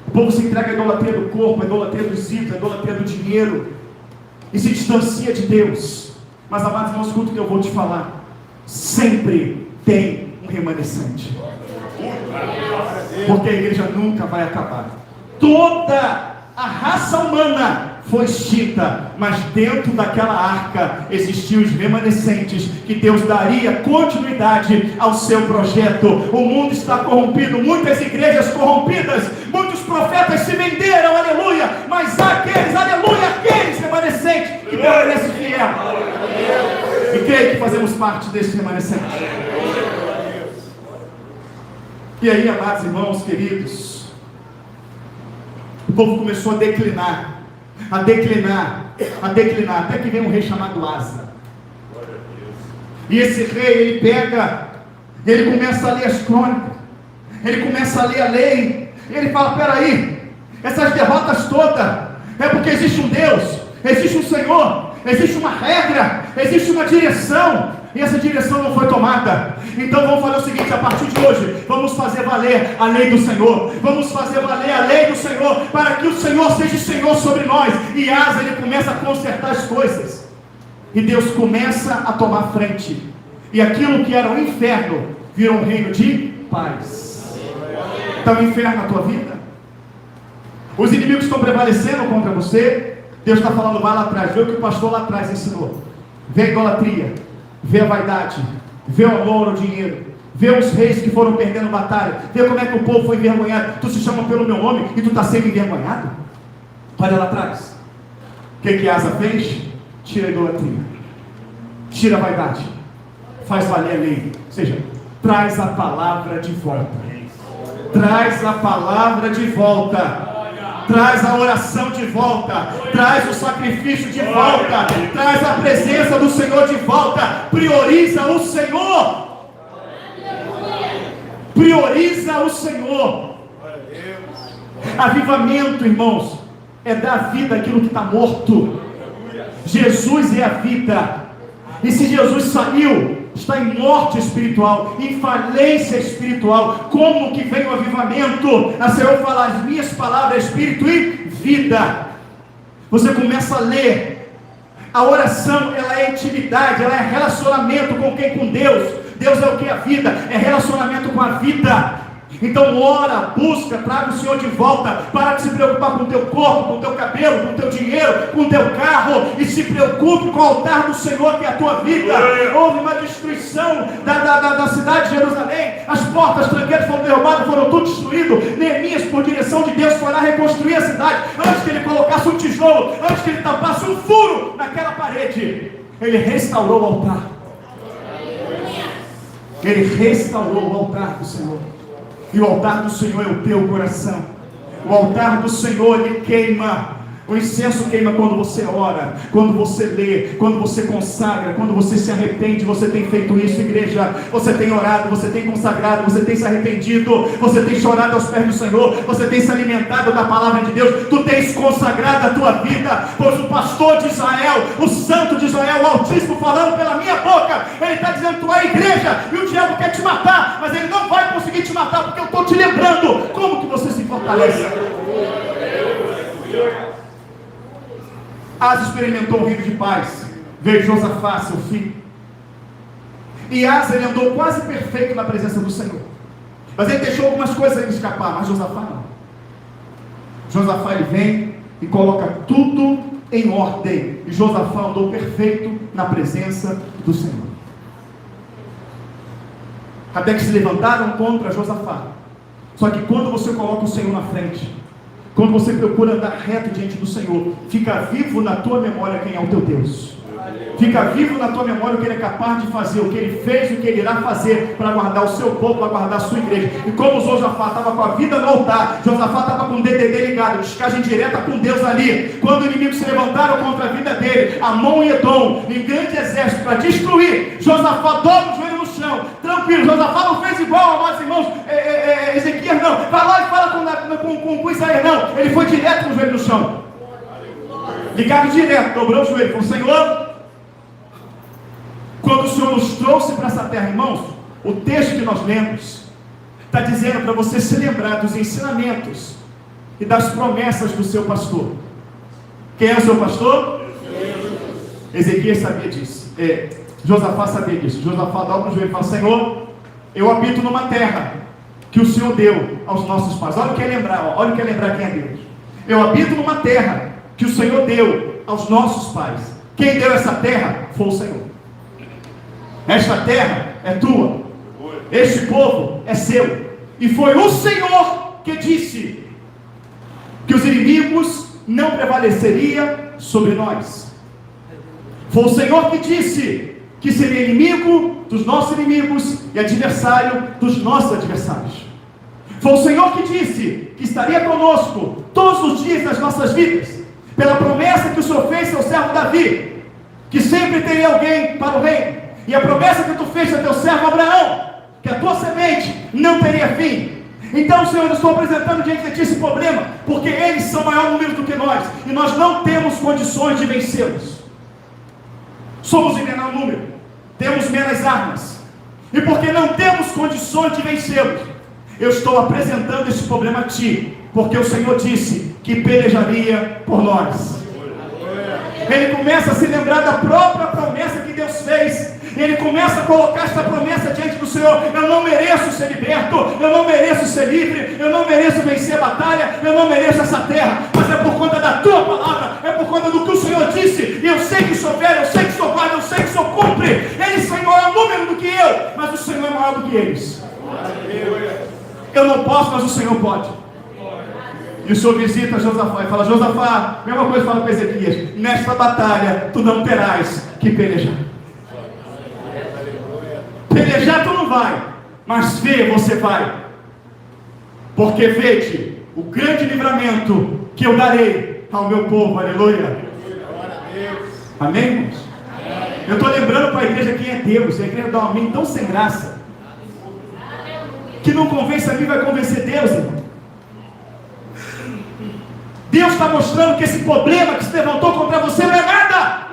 O povo se entrega à idolatria do corpo, à idolatria dos ídolos, à idolatria do dinheiro, e se distancia de Deus. Mas, amados irmãos, escuta o que eu vou te falar. sempre tem um remanescente. Porque a igreja nunca vai acabar. Toda a raça humana foi extinta, mas dentro daquela arca existiam os remanescentes, que Deus daria continuidade ao seu projeto. O mundo está corrompido, muitas igrejas corrompidas, muitos profetas se venderam, aleluia, mas há aqueles, aleluia, aqueles remanescentes que permanecem fiel. E creio que fazemos parte desse remanescente. E aí, amados irmãos queridos, o povo começou a declinar, até que vem um rei chamado Asa. E esse rei, ele começa a ler as crônicas, ele começa a ler a lei, e ele fala: peraí, essas derrotas todas, é porque existe um Deus, existe um Senhor, existe uma regra, existe uma direção, e essa direção não foi tomada. Então vamos fazer o seguinte: a partir de hoje, vamos fazer valer a lei do Senhor, vamos fazer valer a lei do Senhor, para que o Senhor seja o Senhor sobre nós. E Asa, ele começa a consertar as coisas, e Deus começa a tomar frente, e aquilo que era um inferno, virou um reino de paz. Está um inferno na tua vida? Os inimigos estão prevalecendo contra você. Deus está falando: vai lá atrás, vê o que o pastor lá atrás ensinou, vê a idolatria, vê a vaidade, vê o amor ao dinheiro, vê os reis que foram perdendo batalha, vê como é que o povo foi envergonhado. Tu se chama pelo meu nome e tu está sendo envergonhado? Olha lá atrás. O que Asa fez? Tira a idolatria, tira a vaidade, faz valer a lei, ou seja, traz a palavra de volta, traz a palavra de volta, traz a oração de volta, traz o sacrifício de volta, traz a presença do Senhor de volta. Prioriza o Senhor, prioriza o Senhor. Avivamento, irmãos, é dar vida àquilo que está morto. Jesus é a vida, e se Jesus saiu, está em morte espiritual, em falência espiritual. Como que vem o avivamento? O Senhor fala: as minhas palavras, espírito e vida. Você começa a ler. A oração, ela é intimidade, ela é relacionamento com quem? Com Deus. Deus é o que? A vida, é relacionamento com a vida. Então ora, busca, traga o Senhor de volta. Para de se preocupar com o teu corpo, com o teu cabelo, com o teu dinheiro, com o teu carro, e se preocupe com o altar do Senhor, que é a tua vida. Houve uma destruição da cidade de Jerusalém, as portas, tranqueiras foram derrubadas, foram tudo destruídos. Neemias, por direção de Deus, foi lá reconstruir a cidade. Antes que ele colocasse um tijolo, antes que ele tapasse um furo naquela parede, ele restaurou o altar. Ele restaurou o altar do Senhor. E o altar do Senhor é o teu coração. O altar do Senhor, ele queima. O incenso queima quando você ora, quando você lê, quando você consagra, quando você se arrepende. Você tem feito isso, igreja? Você tem orado, você tem consagrado, você tem se arrependido, você tem chorado aos pés do Senhor, você tem se alimentado da palavra de Deus, tu tens consagrado a tua vida. Pois o pastor de Israel, o santo de Israel, o Altíssimo, falando pela minha boca, ele está dizendo: tu é a igreja, e o diabo quer te matar, mas ele não vai conseguir te matar, porque eu estou te lembrando como que você se fortalece. Asa experimentou um reino de paz. Veio Josafá, seu filho. E Asa, ele andou quase perfeito na presença do Senhor, mas ele deixou algumas coisas ainda escapar. Mas Josafá não. Josafá, ele vem e coloca tudo em ordem. E Josafá andou perfeito na presença do Senhor. Até que se levantaram contra Josafá. Só que quando você coloca o Senhor na frente, quando você procura andar reto diante do Senhor, fica vivo na tua memória quem é o teu Deus. Fica vivo na tua memória o que Ele é capaz de fazer, o que Ele fez e o que Ele irá fazer para guardar o seu povo, para guardar a sua igreja. E como Josafá estava com a vida no altar, Josafá estava com o DDD ligado, descagem direta com Deus ali. Quando os inimigos se levantaram contra a vida dele, Amon e Edom, em grande exército para destruir, Josafá dobra o joelho no chão, tranquilo. Josafá não fez igual, amados irmãos, Ezequias não, vai lá e fala com Isaías, não. Ele foi direto com o joelho no chão, ligado direto, dobrou o joelho, falou: Senhor, quando o Senhor nos trouxe para essa terra, irmãos, o texto que nós lemos está dizendo para você se lembrar dos ensinamentos e das promessas do seu pastor. Quem é o seu pastor? Ezequias sabia disso. Josafá sabia disso. Josafá dobra o joelho e fala: Senhor, eu habito numa terra que o Senhor deu aos nossos pais. Olha o que é lembrar, olha o que é lembrar quem é Deus. Eu habito numa terra que o Senhor deu aos nossos pais. Quem deu essa terra foi o Senhor. Esta terra é tua. Este povo é seu. E foi o Senhor que disse que os inimigos não prevaleceriam sobre nós. Foi o Senhor que disse que seria inimigo dos nossos inimigos e adversário dos nossos adversários. Foi o Senhor que disse que estaria conosco todos os dias das nossas vidas, pela promessa que o Senhor fez ao servo Davi, que sempre teria alguém para o reino, e a promessa que tu fez ao teu servo Abraão, que a tua semente não teria fim. Então, Senhor, eu estou apresentando diante de ti esse problema, porque eles são maior número do que nós, e nós não temos condições de vencê-los. Somos em menor número, temos menos armas, e porque não temos condições de vencê-los, eu estou apresentando esse problema a ti, porque o Senhor disse que pelejaria por nós. Ele começa a se lembrar da própria promessa que Deus fez. Ele começa a colocar esta promessa diante do Senhor: eu não mereço ser liberto, eu não mereço ser livre, eu não mereço vencer a batalha, eu não mereço essa terra, mas é por conta da tua palavra, é por conta do que o Senhor disse, e eu sei que o Senhor velho, eu sei que o Senhor guarda, eu sei que o Senhor cumpre. Eles são maior número do que eu, mas o Senhor é maior do que eles. Eu não posso, mas o Senhor pode. E o Senhor visita Josafá e fala: Josafá, mesma coisa fala para Ezequias: nesta batalha tu não terás que pelejar. Pelejar tu não vai, mas ver você vai. Porque vede o grande livramento que eu darei ao meu povo. Aleluia. Amém, irmãos? Eu estou lembrando para a igreja quem é Deus. A igreja dá um amém tão sem graça, que não convence a mim, vai convencer Deus, irmão. Deus está mostrando que esse problema que se levantou contra você não é nada.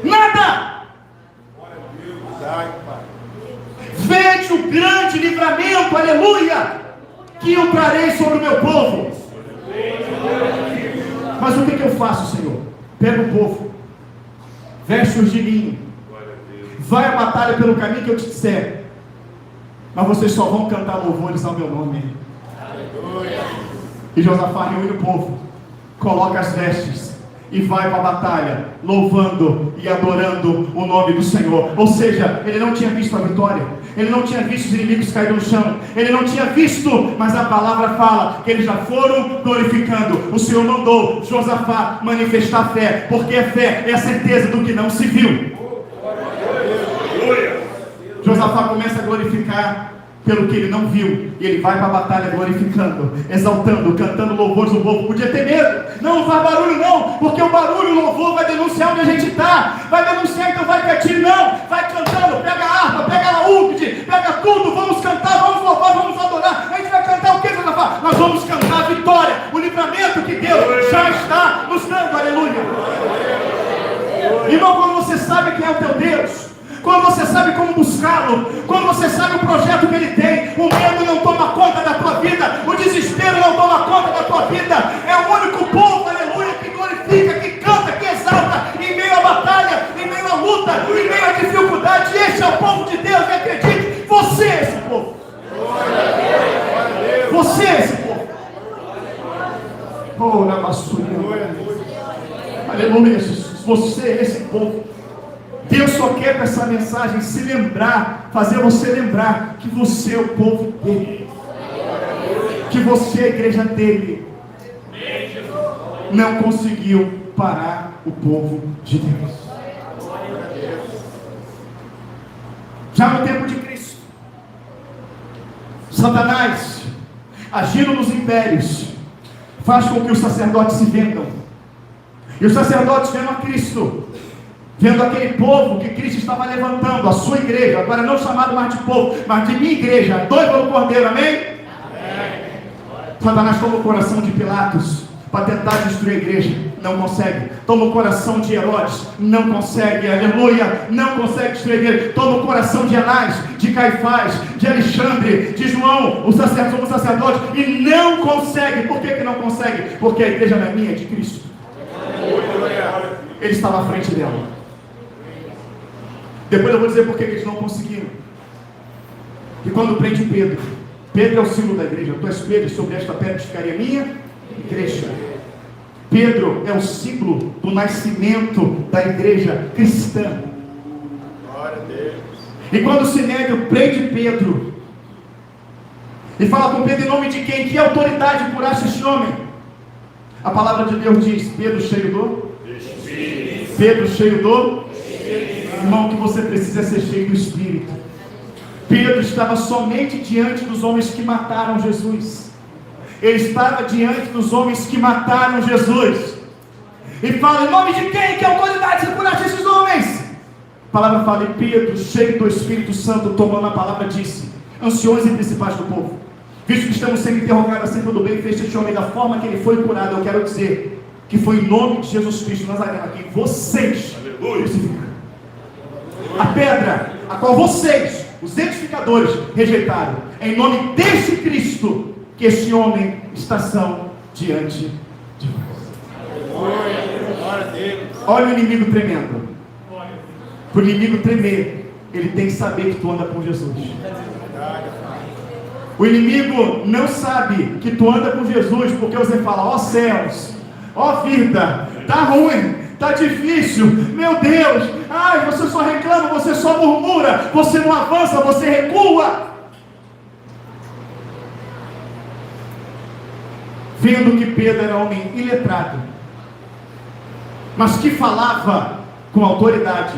Nada. Vede o grande livramento, aleluia, que eu trarei sobre o meu povo. Mas o que eu faço, Senhor? Pega o povo, veste-os de linho, vai à batalha pelo caminho que eu te disser, mas vocês só vão cantar louvores ao meu nome. E Josafá reúne o povo, coloca as vestes e vai para a batalha, louvando e adorando o nome do Senhor. Ou seja, ele não tinha visto a vitória, ele não tinha visto os inimigos caírem no chão, ele não tinha visto, mas a palavra fala que eles já foram glorificando. O Senhor mandou Josafá manifestar fé, porque a fé é a certeza do que não se viu. Josafá começa a glorificar pelo que ele não viu, e ele vai para a batalha glorificando, exaltando, cantando louvores. O povo podia ter medo: não faz barulho não, porque o barulho, o louvor vai denunciar onde a gente está, vai denunciar, então vai quietinho. Não, vai cantando, pega a harpa, pega a laúde, pega tudo, vamos cantar, vamos louvar, vamos adorar. A gente vai cantar o que, Josafá? Nós vamos cantar a vitória, o livramento que Deus já está nos dando. Aleluia. Irmão, quando você sabe quem é o teu Deus, quando você sabe como buscá-lo, quando você sabe o projeto que ele tem, o medo não toma conta da tua vida, o desespero não toma conta da tua vida. É o único povo, aleluia, que glorifica, que canta, que exalta, em meio à batalha, em meio à luta, em meio à dificuldade. Este é o povo de Deus, e acredite, você é esse povo. Você é esse povo. Oh, na basura. Aleluia, Jesus. Você é esse povo. Deus só quer com essa mensagem se lembrar, fazer você lembrar que você é o povo dele, que você é a igreja dele. Não conseguiu parar o povo de Deus. Já no tempo de Cristo, Satanás, agindo nos impérios, faz com que os sacerdotes se vendam, e os sacerdotes vendo a Cristo, vendo aquele povo que Cristo estava levantando, a sua igreja, agora não chamado mais de povo, mas de minha igreja, noiva do Cordeiro, amém? Amém. Satanás toma o coração de Pilatos para tentar destruir a igreja, não consegue. Toma o coração de Herodes, não consegue, aleluia, não consegue destruir a igreja. Toma o coração de Anás, de Caifás, de Alexandre, de João, o sacerdote, e não consegue. Por que não consegue? Porque a igreja não é minha, é de Cristo. Aleluia. ele estava à frente dela. Depois eu vou dizer por que eles não conseguiram. E quando prende Pedro, Pedro é o símbolo da igreja. Tu és Pedro, sobre esta pedra edificaria minha igreja. Pedro é o símbolo do nascimento da igreja cristã. Glória a Deus. E quando o Sinédrio prende Pedro e fala com Pedro em nome de quem? Que autoridade curaste este homem? A palavra de Deus diz: Pedro cheio do Espírito. Pedro cheio do Espírito. Irmão, o que você precisa é ser cheio do Espírito. Pedro estava somente diante dos homens que mataram Jesus. Ele estava diante dos homens que mataram Jesus. E fala: em nome de quem? Que autoridade curaste esses homens? A palavra fala: e Pedro, cheio do Espírito Santo, tomando a palavra, disse: anciões e principais do povo, visto que estamos sendo interrogados acerca do bem feito este homem da forma que ele foi curado, eu quero dizer que foi em nome de Jesus Cristo Nazareno a quem vocês crucificaram. A pedra a qual vocês, os edificadores, rejeitaram. É em nome deste Cristo que este homem está são diante de vós. Olha o inimigo tremendo. Para o inimigo tremer, ele tem que saber que tu anda com Jesus. O inimigo não sabe que tu anda com Jesus, porque você fala: ó céus, ó vida, tá ruim, tá difícil, meu Deus, ai, você só reclama, você só murmura, você não avança, você recua. Vendo que Pedro era homem iletrado, mas que falava com autoridade,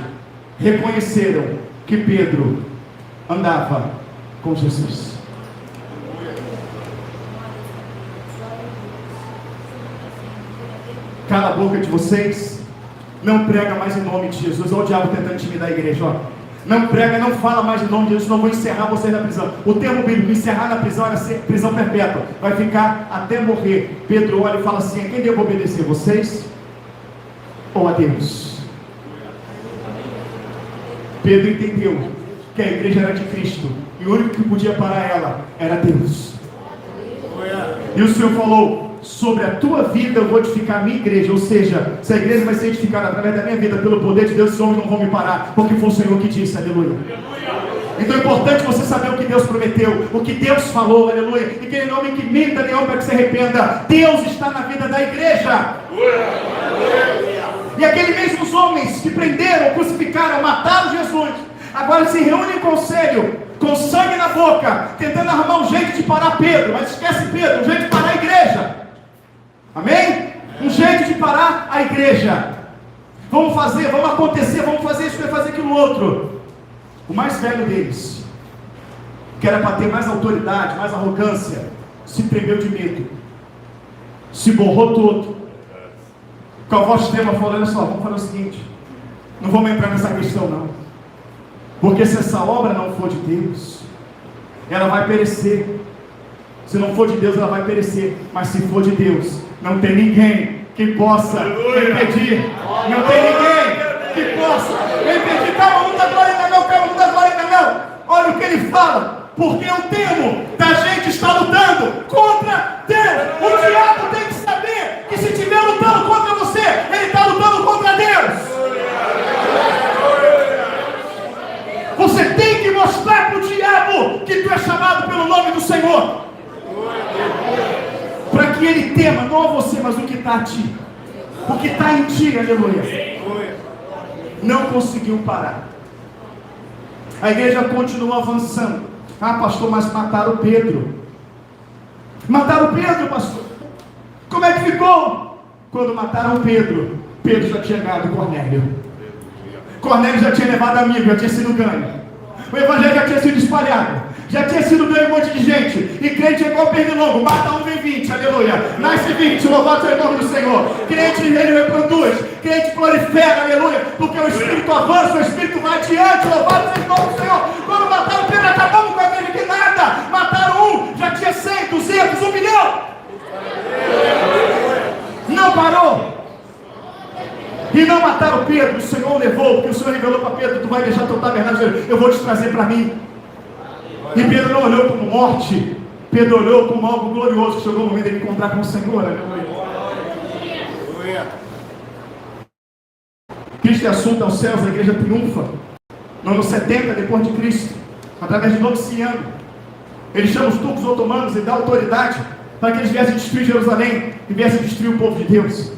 reconheceram que Pedro andava com Jesus. Cala a boca de vocês, não prega mais em nome de Jesus. Olha o diabo tentando intimidar a igreja, ó. Não prega, não fala mais em nome de Jesus, não vou encerrar vocês na prisão. O termo bíblico, encerrar na prisão, era ser prisão perpétua, vai ficar até morrer. Pedro olha e fala assim: a quem devo obedecer, vocês ou a Deus? Pedro entendeu que a igreja era de Cristo, e o único que podia parar ela era Deus. E o Senhor falou: sobre a tua vida eu vou edificar a minha igreja. Ou seja, se a igreja vai ser edificada através da minha vida, pelo poder de Deus, os homens não vão me parar, porque foi o Senhor que disse. Aleluia. Então é importante você saber o que Deus prometeu, o que Deus falou. Aleluia. E que ele não me minta nenhum para que se arrependa. Deus está na vida da igreja. E aqueles mesmos homens que prenderam, crucificaram, mataram Jesus, agora se reúnem em conselho, com sangue na boca, tentando arrumar um jeito de parar Pedro. Mas esquece Pedro, um jeito de parar a igreja. Amém? Um jeito de parar a igreja. Vamos fazer, vamos acontecer, vamos fazer isso, vamos fazer aquilo outro. O mais velho deles, que era para ter mais autoridade, mais arrogância, se tremeu de medo, se borrou todo, com a voz extrema, falou: olha só, vamos fazer o seguinte, não vamos entrar nessa questão não, porque se essa obra não for de Deus, ela vai perecer. Se não for de Deus, ela vai perecer. Mas se for de Deus, não tem ninguém que possa impedir. Não tem ninguém que possa impedir. Calma, não dá glória ainda não, calma, não dá glória ainda não. Olha o que ele fala: porque o termo da gente está lutando contra Deus. O diabo tem que saber que se estiver lutando contra você, ele está lutando contra Deus. Você tem que mostrar para o diabo que tu é chamado pelo nome do Senhor, para que ele tema, não a você, mas o que está a ti, o que está em ti. Aleluia. Não conseguiu parar. A igreja continuou avançando. Ah, pastor, mas mataram Pedro. Mataram Pedro, pastor. Como é que ficou? Quando mataram Pedro, Pedro já tinha ganhado Cornélio. Cornélio já tinha levado amigo, já tinha sido ganho. O evangelho já tinha sido espalhado, já tinha sido ganho um monte de gente. E crente é igual pernilongo, mata um, vem 20, aleluia. Nasce 20, louvado seja o nome do Senhor. Crente, ele reproduz, crente prolifera, aleluia. Porque o Espírito avança, o Espírito vai adiante, louvado seja o nome do Senhor. Quando mataram Pedro, acabamos com a igreja que nada. Mataram um, já tinha 100, 200, 1 milhão. Não parou. E não mataram Pedro, o Senhor levou, porque o Senhor revelou para Pedro: tu vai deixar teu tabernáculo, eu vou te trazer para mim. E Pedro não olhou como morte, Pedro olhou como algo glorioso, que chegou o momento de ele encontrar com o Senhor. Aleluia. Cristo é assunto aos céus, a igreja triunfa. No ano 70 depois de Cristo, através de Domiciano, ele chama os turcos otomanos e dá autoridade para que eles viessem destruir Jerusalém e viessem destruir o povo de Deus.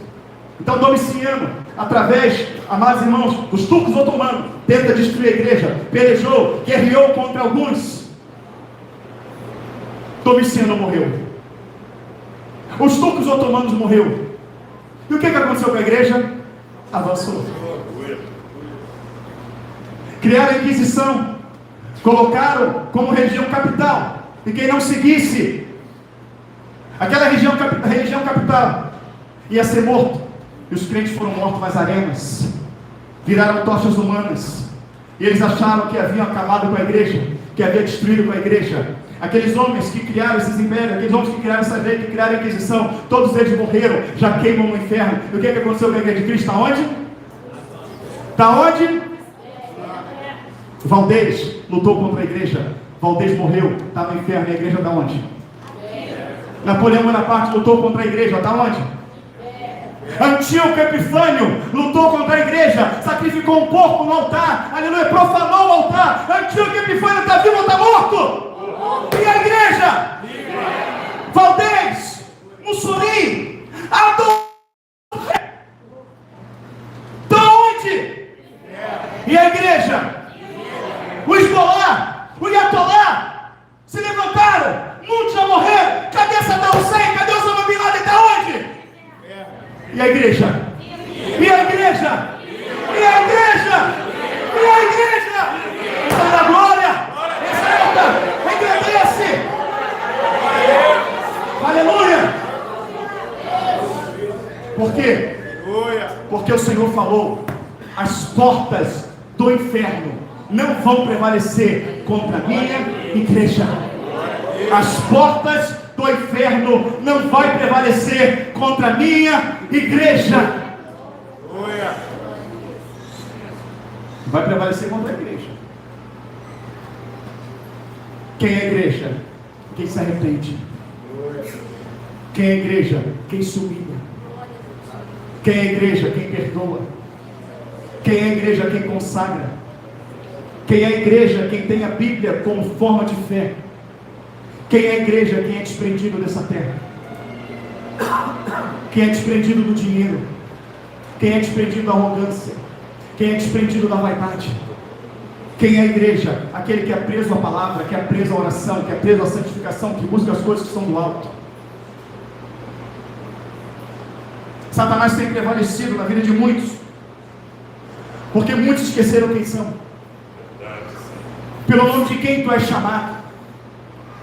Então Domiciano, através, amados irmãos, dos turcos otomanos, tenta destruir a igreja, pelejou, guerreou contra alguns. Domiciano morreu. Os turcos otomanos morreu. E o que aconteceu com a igreja? Avançou. Criaram a Inquisição, colocaram como religião capital, e quem não seguisse aquela religião capital ia ser morto. E os crentes foram mortos nas arenas, viraram tochas humanas, e eles acharam que haviam acabado com a igreja, que havia destruído com a igreja. Aqueles homens que criaram esses impérios, aqueles homens que criaram essa lei, que criaram a Inquisição, todos eles morreram, já queimam no inferno. E o que aconteceu com a igreja de Cristo? Está onde? Está onde? Valdez lutou contra a igreja, Valdez morreu, está no inferno. E a igreja está onde? Napoleão Bonaparte lutou contra a igreja, está onde? Antíoco Epifânio lutou contra a igreja, sacrificou um porco no altar, aleluia, profanou o altar. Antíoco Epifânio está vivo ou está morto? E a igreja? Valdez, Mussolini, Adolf, está onde? E a igreja? O Hezbollah, o Ayatollah se levantaram, muitos já morreram. Cadê Saddam Hussein? Cadê Osama Bin Laden? Está onde? E a igreja? E a igreja? E a igreja? E a igreja? Está na glória, exalta, engrandece. Aleluia. Por quê? Porque o Senhor falou: as portas do inferno não vão prevalecer contra a minha igreja. As portas do inferno não vão prevalecer contra a minha igreja. Vai prevalecer contra a igreja. Quem é a igreja? Quem se arrepende. Quem é a igreja? Quem se humilha. Quem é a igreja? Quem perdoa. Quem é a igreja? Quem consagra. Quem é a igreja? Quem tem a Bíblia como forma de fé. Quem é a igreja? Quem é desprendido dessa terra. Quem é desprendido do dinheiro. Quem é desprendido da arrogância. Quem é desprendido da vaidade. Quem é a igreja? Aquele que é preso à palavra, que é preso à oração, que é preso à santificação, que busca as coisas que são do alto. Satanás tem prevalecido na vida de muitos, porque muitos esqueceram quem são. Pelo nome de quem tu és chamado,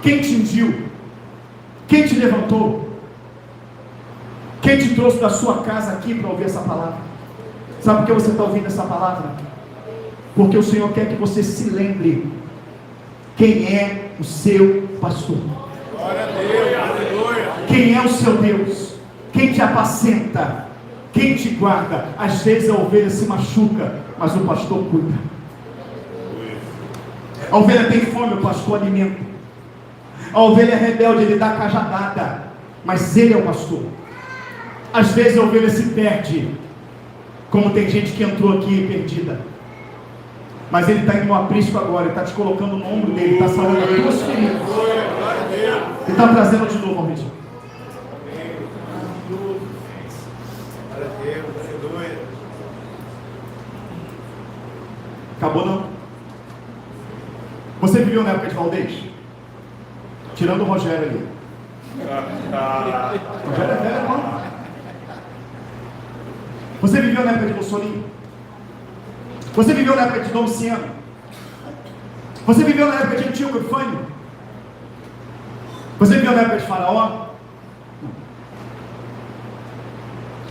quem te ungiu, quem te levantou, quem te trouxe da sua casa aqui para ouvir essa palavra. Sabe por que você está ouvindo essa palavra? Porque o Senhor quer que você se lembre quem é o seu pastor. Glória a Deus, aleluia. Quem é o seu Deus? Quem te apacenta? Quem te guarda? Às vezes a ovelha se machuca, mas o pastor cuida. A ovelha tem fome, o pastor alimenta. A ovelha é rebelde, ele dá cajadada, mas ele é o pastor. Às vezes a ovelha se perde, como tem gente que entrou aqui perdida, mas ele está indo no aprisco agora, ele está te colocando no ombro dele, está sarando as tuas feridas, ele está trazendo de novo ao redil. Acabou não? Você viveu na época de Valdez? Tirando o Rogério ali. Rogério é velho, não? Você viveu na época de Mussolini? Você viveu na época de Domiciano? Você viveu na época de Antíoco Epifânio? Você viveu na época de Faraó?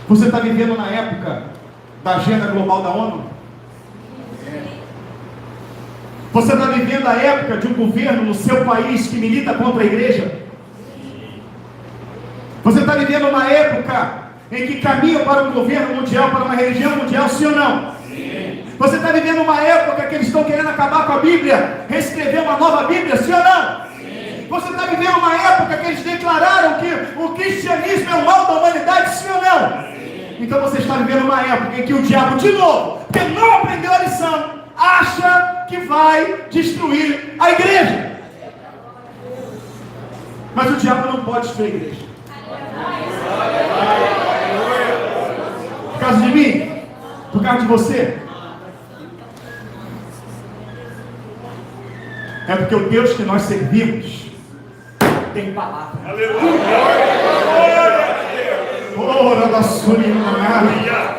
Você está vivendo na época da agenda global da ONU? Você está vivendo a época de um governo no seu país que milita contra a igreja? Você está vivendo uma época em que caminha para um governo mundial, para uma religião mundial, sim ou não? Sim. Você está vivendo uma época que eles estão querendo acabar com a Bíblia, reescrever uma nova Bíblia, sim ou não? Sim. Você está vivendo uma época que eles declararam que o cristianismo é o mal da humanidade, sim ou não? Sim. Então você está vivendo uma época em que o diabo, de novo, porque não aprendeu a lição, acha que vai destruir a igreja. Mas o diabo não pode destruir a igreja. Por causa de mim? Por causa de você? É porque o Deus que nós servimos tem palavra. Ora da solidária.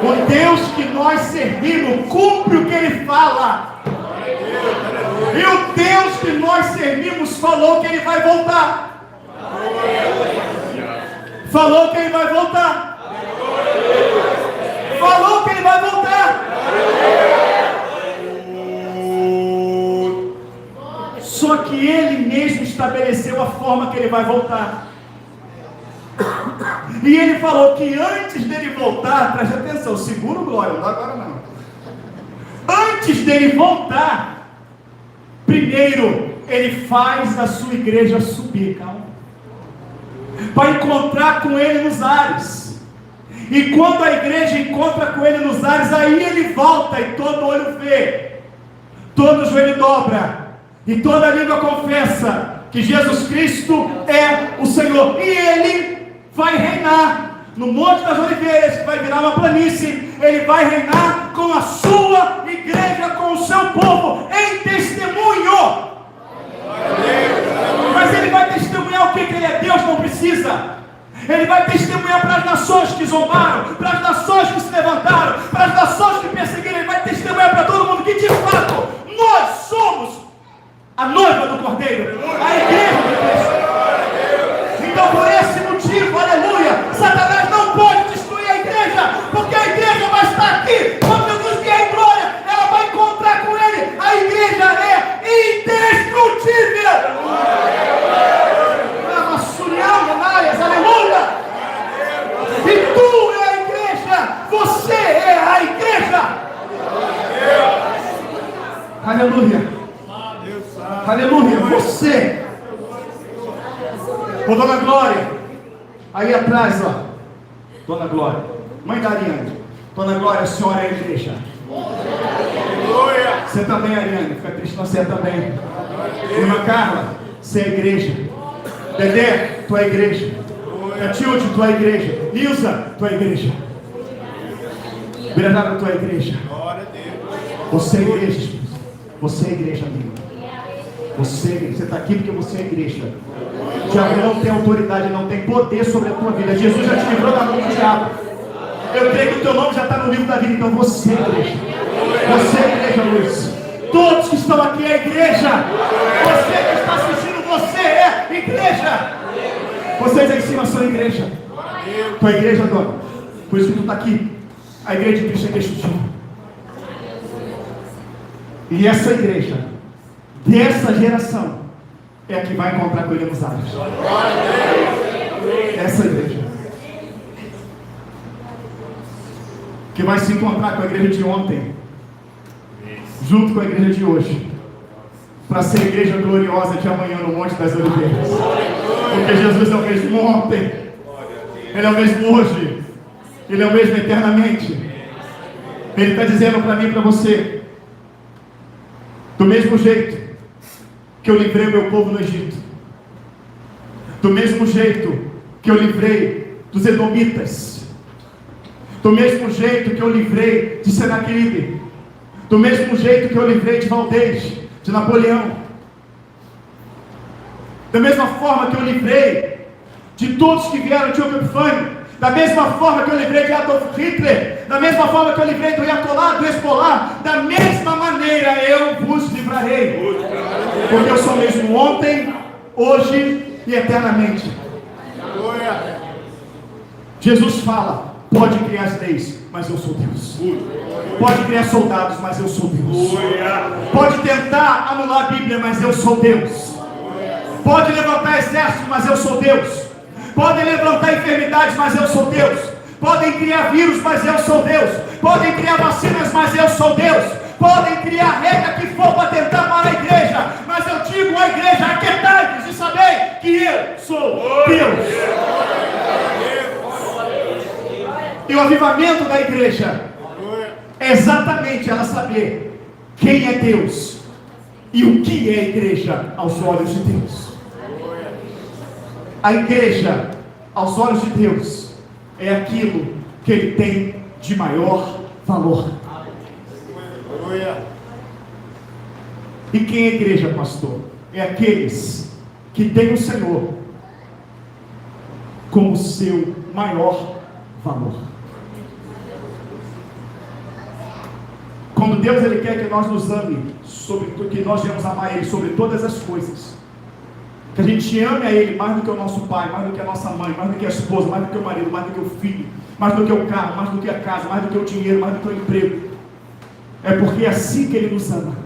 O Deus que nós servimos cumpre o que Ele fala. E o Deus que nós servimos falou que Ele vai voltar. Falou que Ele vai voltar. Falou que Ele vai voltar. Só que Ele mesmo estabeleceu a forma que Ele vai voltar. E Ele falou que antes dele voltar, preste atenção, segura o glória, não agora não. Antes dele voltar, primeiro Ele faz a sua igreja subir, calma, para encontrar com Ele nos ares. E quando a igreja encontra com Ele nos ares, aí Ele volta e todo olho vê, todo joelho dobra e toda língua confessa que Jesus Cristo é o Senhor. E Ele vai reinar no Monte das Oliveiras, que vai virar uma planície. Ele vai reinar com a sua igreja, com o seu povo, em testemunho. Mas Ele vai testemunhar o que Ele é Deus, não precisa. Ele vai testemunhar para as nações que zombaram, para as nações que se levantaram, para as nações que perseguiram. Ele vai testemunhar para todo mundo que de fato nós somos a noiva do Cordeiro, a igreja de Cristo. Então, por esse motivo, aleluia, Satanás não pode destruir a igreja, porque a igreja vai estar aqui. Quando Jesus vier em glória, ela vai encontrar com Ele. A igreja é indestrutível. Aleluia. E tu é a igreja, você é a igreja. Aleluia. Aleluia, você. Ô Dona Glória, aí atrás, ó. Dona Glória, mãe da Ariane. Dona Glória, a senhora é a igreja. Você também, Ariane, fica triste, não, você também. Irmã Carla, você é a igreja. Dedé, tu é a igreja. Catilde, tu é a igreja. Nilza, tu é a igreja. Bernardo, tu é a igreja. Você é a igreja. Você é a igreja, amigo. Você está aqui porque você é a igreja. O diabo não tem autoridade, não tem poder sobre a tua vida. Jesus já te livrou da mão do diabo. Eu creio que o teu nome já está no livro da vida. Então você é a igreja. Você é a igreja, Luiz. Todos que estão aqui é a igreja. Você que está assistindo, você é a igreja. Vocês aí em cima são a igreja. Tua igreja, dona. Por isso que tu está aqui. A igreja de Cristo é destrutiva. E essa igreja, dessa geração, é a que vai encontrar com Ele nos ares. Essa igreja que vai se encontrar com a igreja de ontem, junto com a igreja de hoje, para ser a igreja gloriosa de amanhã no Monte das Oliveiras. Porque Jesus é o mesmo ontem, Ele é o mesmo hoje, Ele é o mesmo eternamente. Ele está dizendo para mim e para você: do mesmo jeito que eu livrei o meu povo no Egito, do mesmo jeito que eu livrei dos Edomitas, do mesmo jeito que eu livrei de Senaqueribe, do mesmo jeito que eu livrei de Valdez, de Napoleão, da mesma forma que eu livrei de todos que vieram de Diogo Epifânio, da mesma forma que eu livrei de Adolf Hitler, da mesma forma que eu livrei do Ayatollah, do Hezbollah, da mesma maneira eu vos livrarei, porque eu sou mesmo ontem, hoje e eternamente. Jesus fala: pode criar as leis, mas eu sou Deus. Pode criar soldados, mas eu sou Deus. Pode tentar anular a Bíblia, mas eu sou Deus. Pode levantar exército, mas eu sou Deus. Podem levantar enfermidades, mas eu sou Deus. Podem criar vírus, mas eu sou Deus. Podem criar vacinas, mas eu sou Deus. Podem criar regra que for para tentar parar a igreja, mas eu digo à igreja: aquietai-vos e sabei que eu sou Deus. E avivamento da igreja é exatamente ela saber quem é Deus e o que é a igreja aos olhos de Deus. A igreja, aos olhos de Deus, é aquilo que Ele tem de maior valor. E quem é a igreja, pastor? É aqueles que têm o Senhor como seu maior valor. Quando Deus Ele quer que nós nos ame, que nós devemos amar Ele sobre todas as coisas, que a gente ame a Ele mais do que o nosso pai, mais do que a nossa mãe, mais do que a esposa, mais do que o marido, mais do que o filho, mais do que o carro, mais do que a casa, mais do que o dinheiro, mais do que o emprego. É porque é assim que Ele nos ama.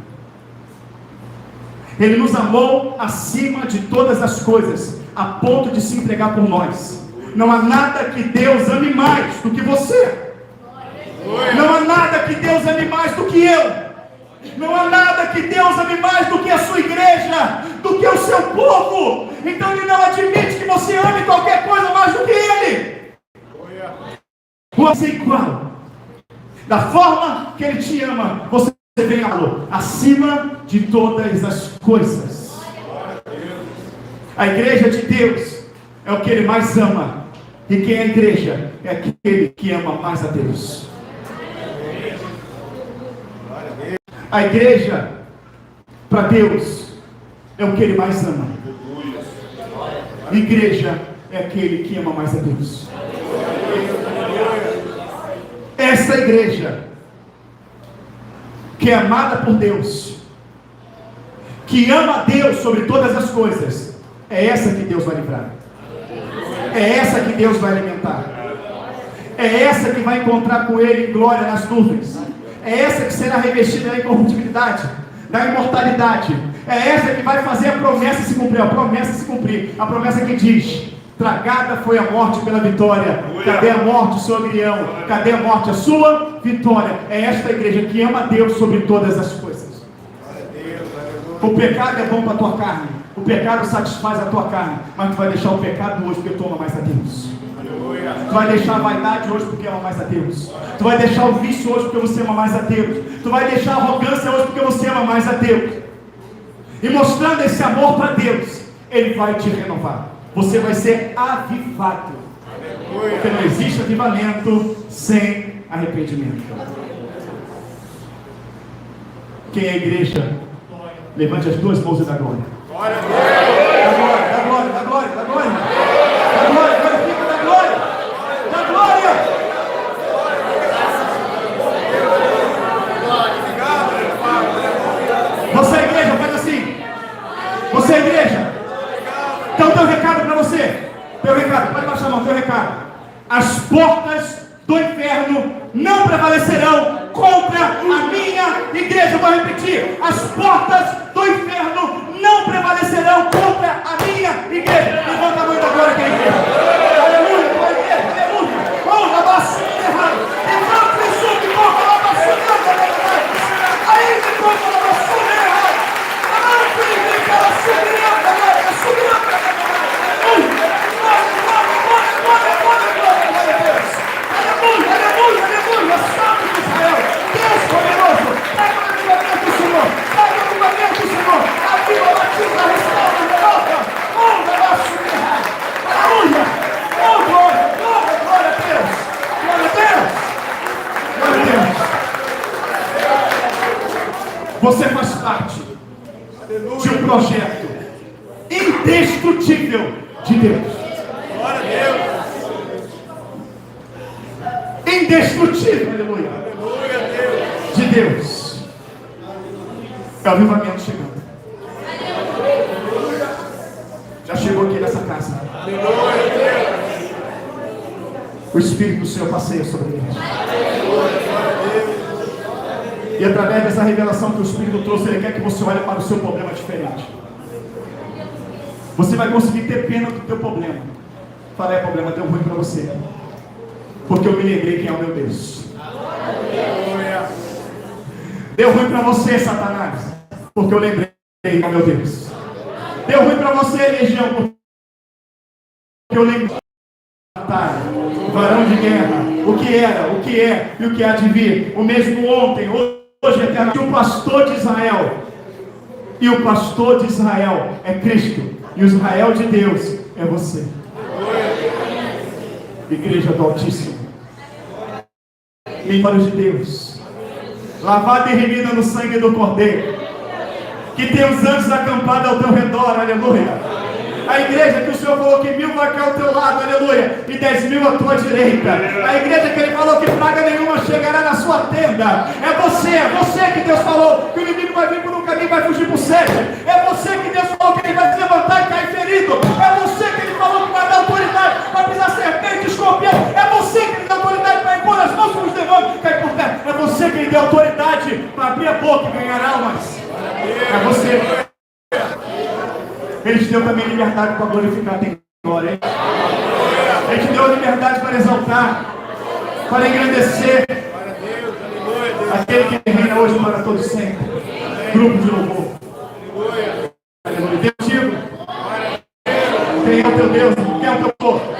Ele nos amou acima de todas as coisas, a ponto de se entregar por nós. Não há nada que Deus ame mais do que você. Não há nada que Deus ame mais do que eu. Não há nada que Deus ame mais do que a sua igreja, do que o seu povo. Então Ele não admite que você ame qualquer coisa mais do que Ele. Você é igual. Da forma que Ele te ama, você vem acima de todas as coisas. A igreja de Deus é o que Ele mais ama. E quem é a igreja é aquele que ama mais a Deus. A igreja, para Deus, é o que Ele mais ama. Igreja é aquele que ama mais a Deus. Essa igreja, que é amada por Deus, que ama a Deus sobre todas as coisas, é essa que Deus vai livrar. É essa que Deus vai alimentar. É essa que vai encontrar com Ele em glória nas nuvens. É essa que será revestida da incorruptibilidade, da imortalidade. É essa que vai fazer a promessa se cumprir. A promessa se cumprir. A promessa que diz: tragada foi a morte pela vitória. Cadê a morte, o seu aguilhão? Cadê a morte, a sua vitória? É esta igreja que ama a Deus sobre todas as coisas. O pecado é bom para a tua carne. O pecado satisfaz a tua carne. Mas tu vai deixar o pecado hoje porque tu ama mais a Deus. Tu vai deixar a vaidade hoje porque ama mais a Deus. Tu vai deixar o vício hoje porque você ama mais a Deus. Tu vai deixar a arrogância hoje porque você ama mais a Deus. E mostrando esse amor para Deus, Ele vai te renovar. Você vai ser avivado. Porque não existe avivamento sem arrependimento. Quem é a igreja? Levante as duas mãos e dá glória. Glória a Deus. Dá glória, dá glória, dá glória, dá glória. Dá glória, glorifica, dá glória. Dá glória. Você é igreja, faz assim. Você é igreja. Então teu recado para você. Teu recado, pode baixar a mão, teu recado. As portas do inferno não prevalecerão contra a minha igreja. Vou repetir. As portas do inferno não prevalecerão contra a minha igreja. Levanta a mão da glória que é a igreja. Aleluia, glória a Deus, aleluia. Oh, abaixo, errado. Levanta isso que toca lá para cima. Aí que toca lá para cima, errado. A mão que ele quer subir, agora, subir, aleluia. Glória a Deus. Aleluia, aleluia, aleluia. Santo de Israel. Deus poderoso. Pega o avivamento, Senhor. Pega o avivamento, Senhor. Aviva, batiza, restaura, renova. Abaixo, errado. Aleluia. Oh, glória, glória, glória a Deus. Glória a Deus. Glória a Deus. Você faz parte de um projeto indestrutível de Deus. Glória a Deus. Indestrutível, aleluia. Aleluia a Deus. De Deus. É o avivamento chegando. Já chegou aqui nessa casa. Aleluia a Deus. O Espírito do Senhor passeia sobre a igreja. E através dessa revelação que o Espírito trouxe, Ele quer que você olhe para o seu problema diferente. Você vai conseguir ter pena do teu problema. Fala, é problema, deu ruim para você. Porque eu me lembrei quem é o meu Deus. Aleluia. Deu ruim para você, Satanás, porque eu lembrei quem é o meu Deus. Deu ruim para você, legião, porque eu lembrei. varão de guerra, o que era, o que é e o que há de vir, o mesmo ontem, hoje, eternamente, o pastor de Israel. E o pastor de Israel é Cristo, e o Israel de Deus é você. Igreja do Altíssimo, em olhos de Deus, lavada e remida no sangue do Cordeiro, que tem os anjos acampados ao teu redor, aleluia. A igreja que o Senhor falou que 1000 vai cair ao teu lado, aleluia, e 10.000 à tua direita. A igreja que Ele falou que praga nenhuma chegará na sua tenda. É você que Deus falou que o inimigo vai vir por um caminho e vai fugir por 7. É você que Deus falou que Ele vai se levantar e cair ferido. É você que Ele falou que vai dar autoridade para pisar serpente e escorpião. É você que Ele dá autoridade para impor as mãos sobre os demônios e cair por terra. É você que Ele deu autoridade para abrir a boca e ganhar almas. É você. Ele te deu também liberdade para glorificar, tem glória, hein? Ele te deu liberdade para exaltar, para engrandecer aquele que reina hoje para todos sempre. Grupo de louvor. Aleluia. Deus, digo. Quem é o teu Deus? Quem é o teu povo?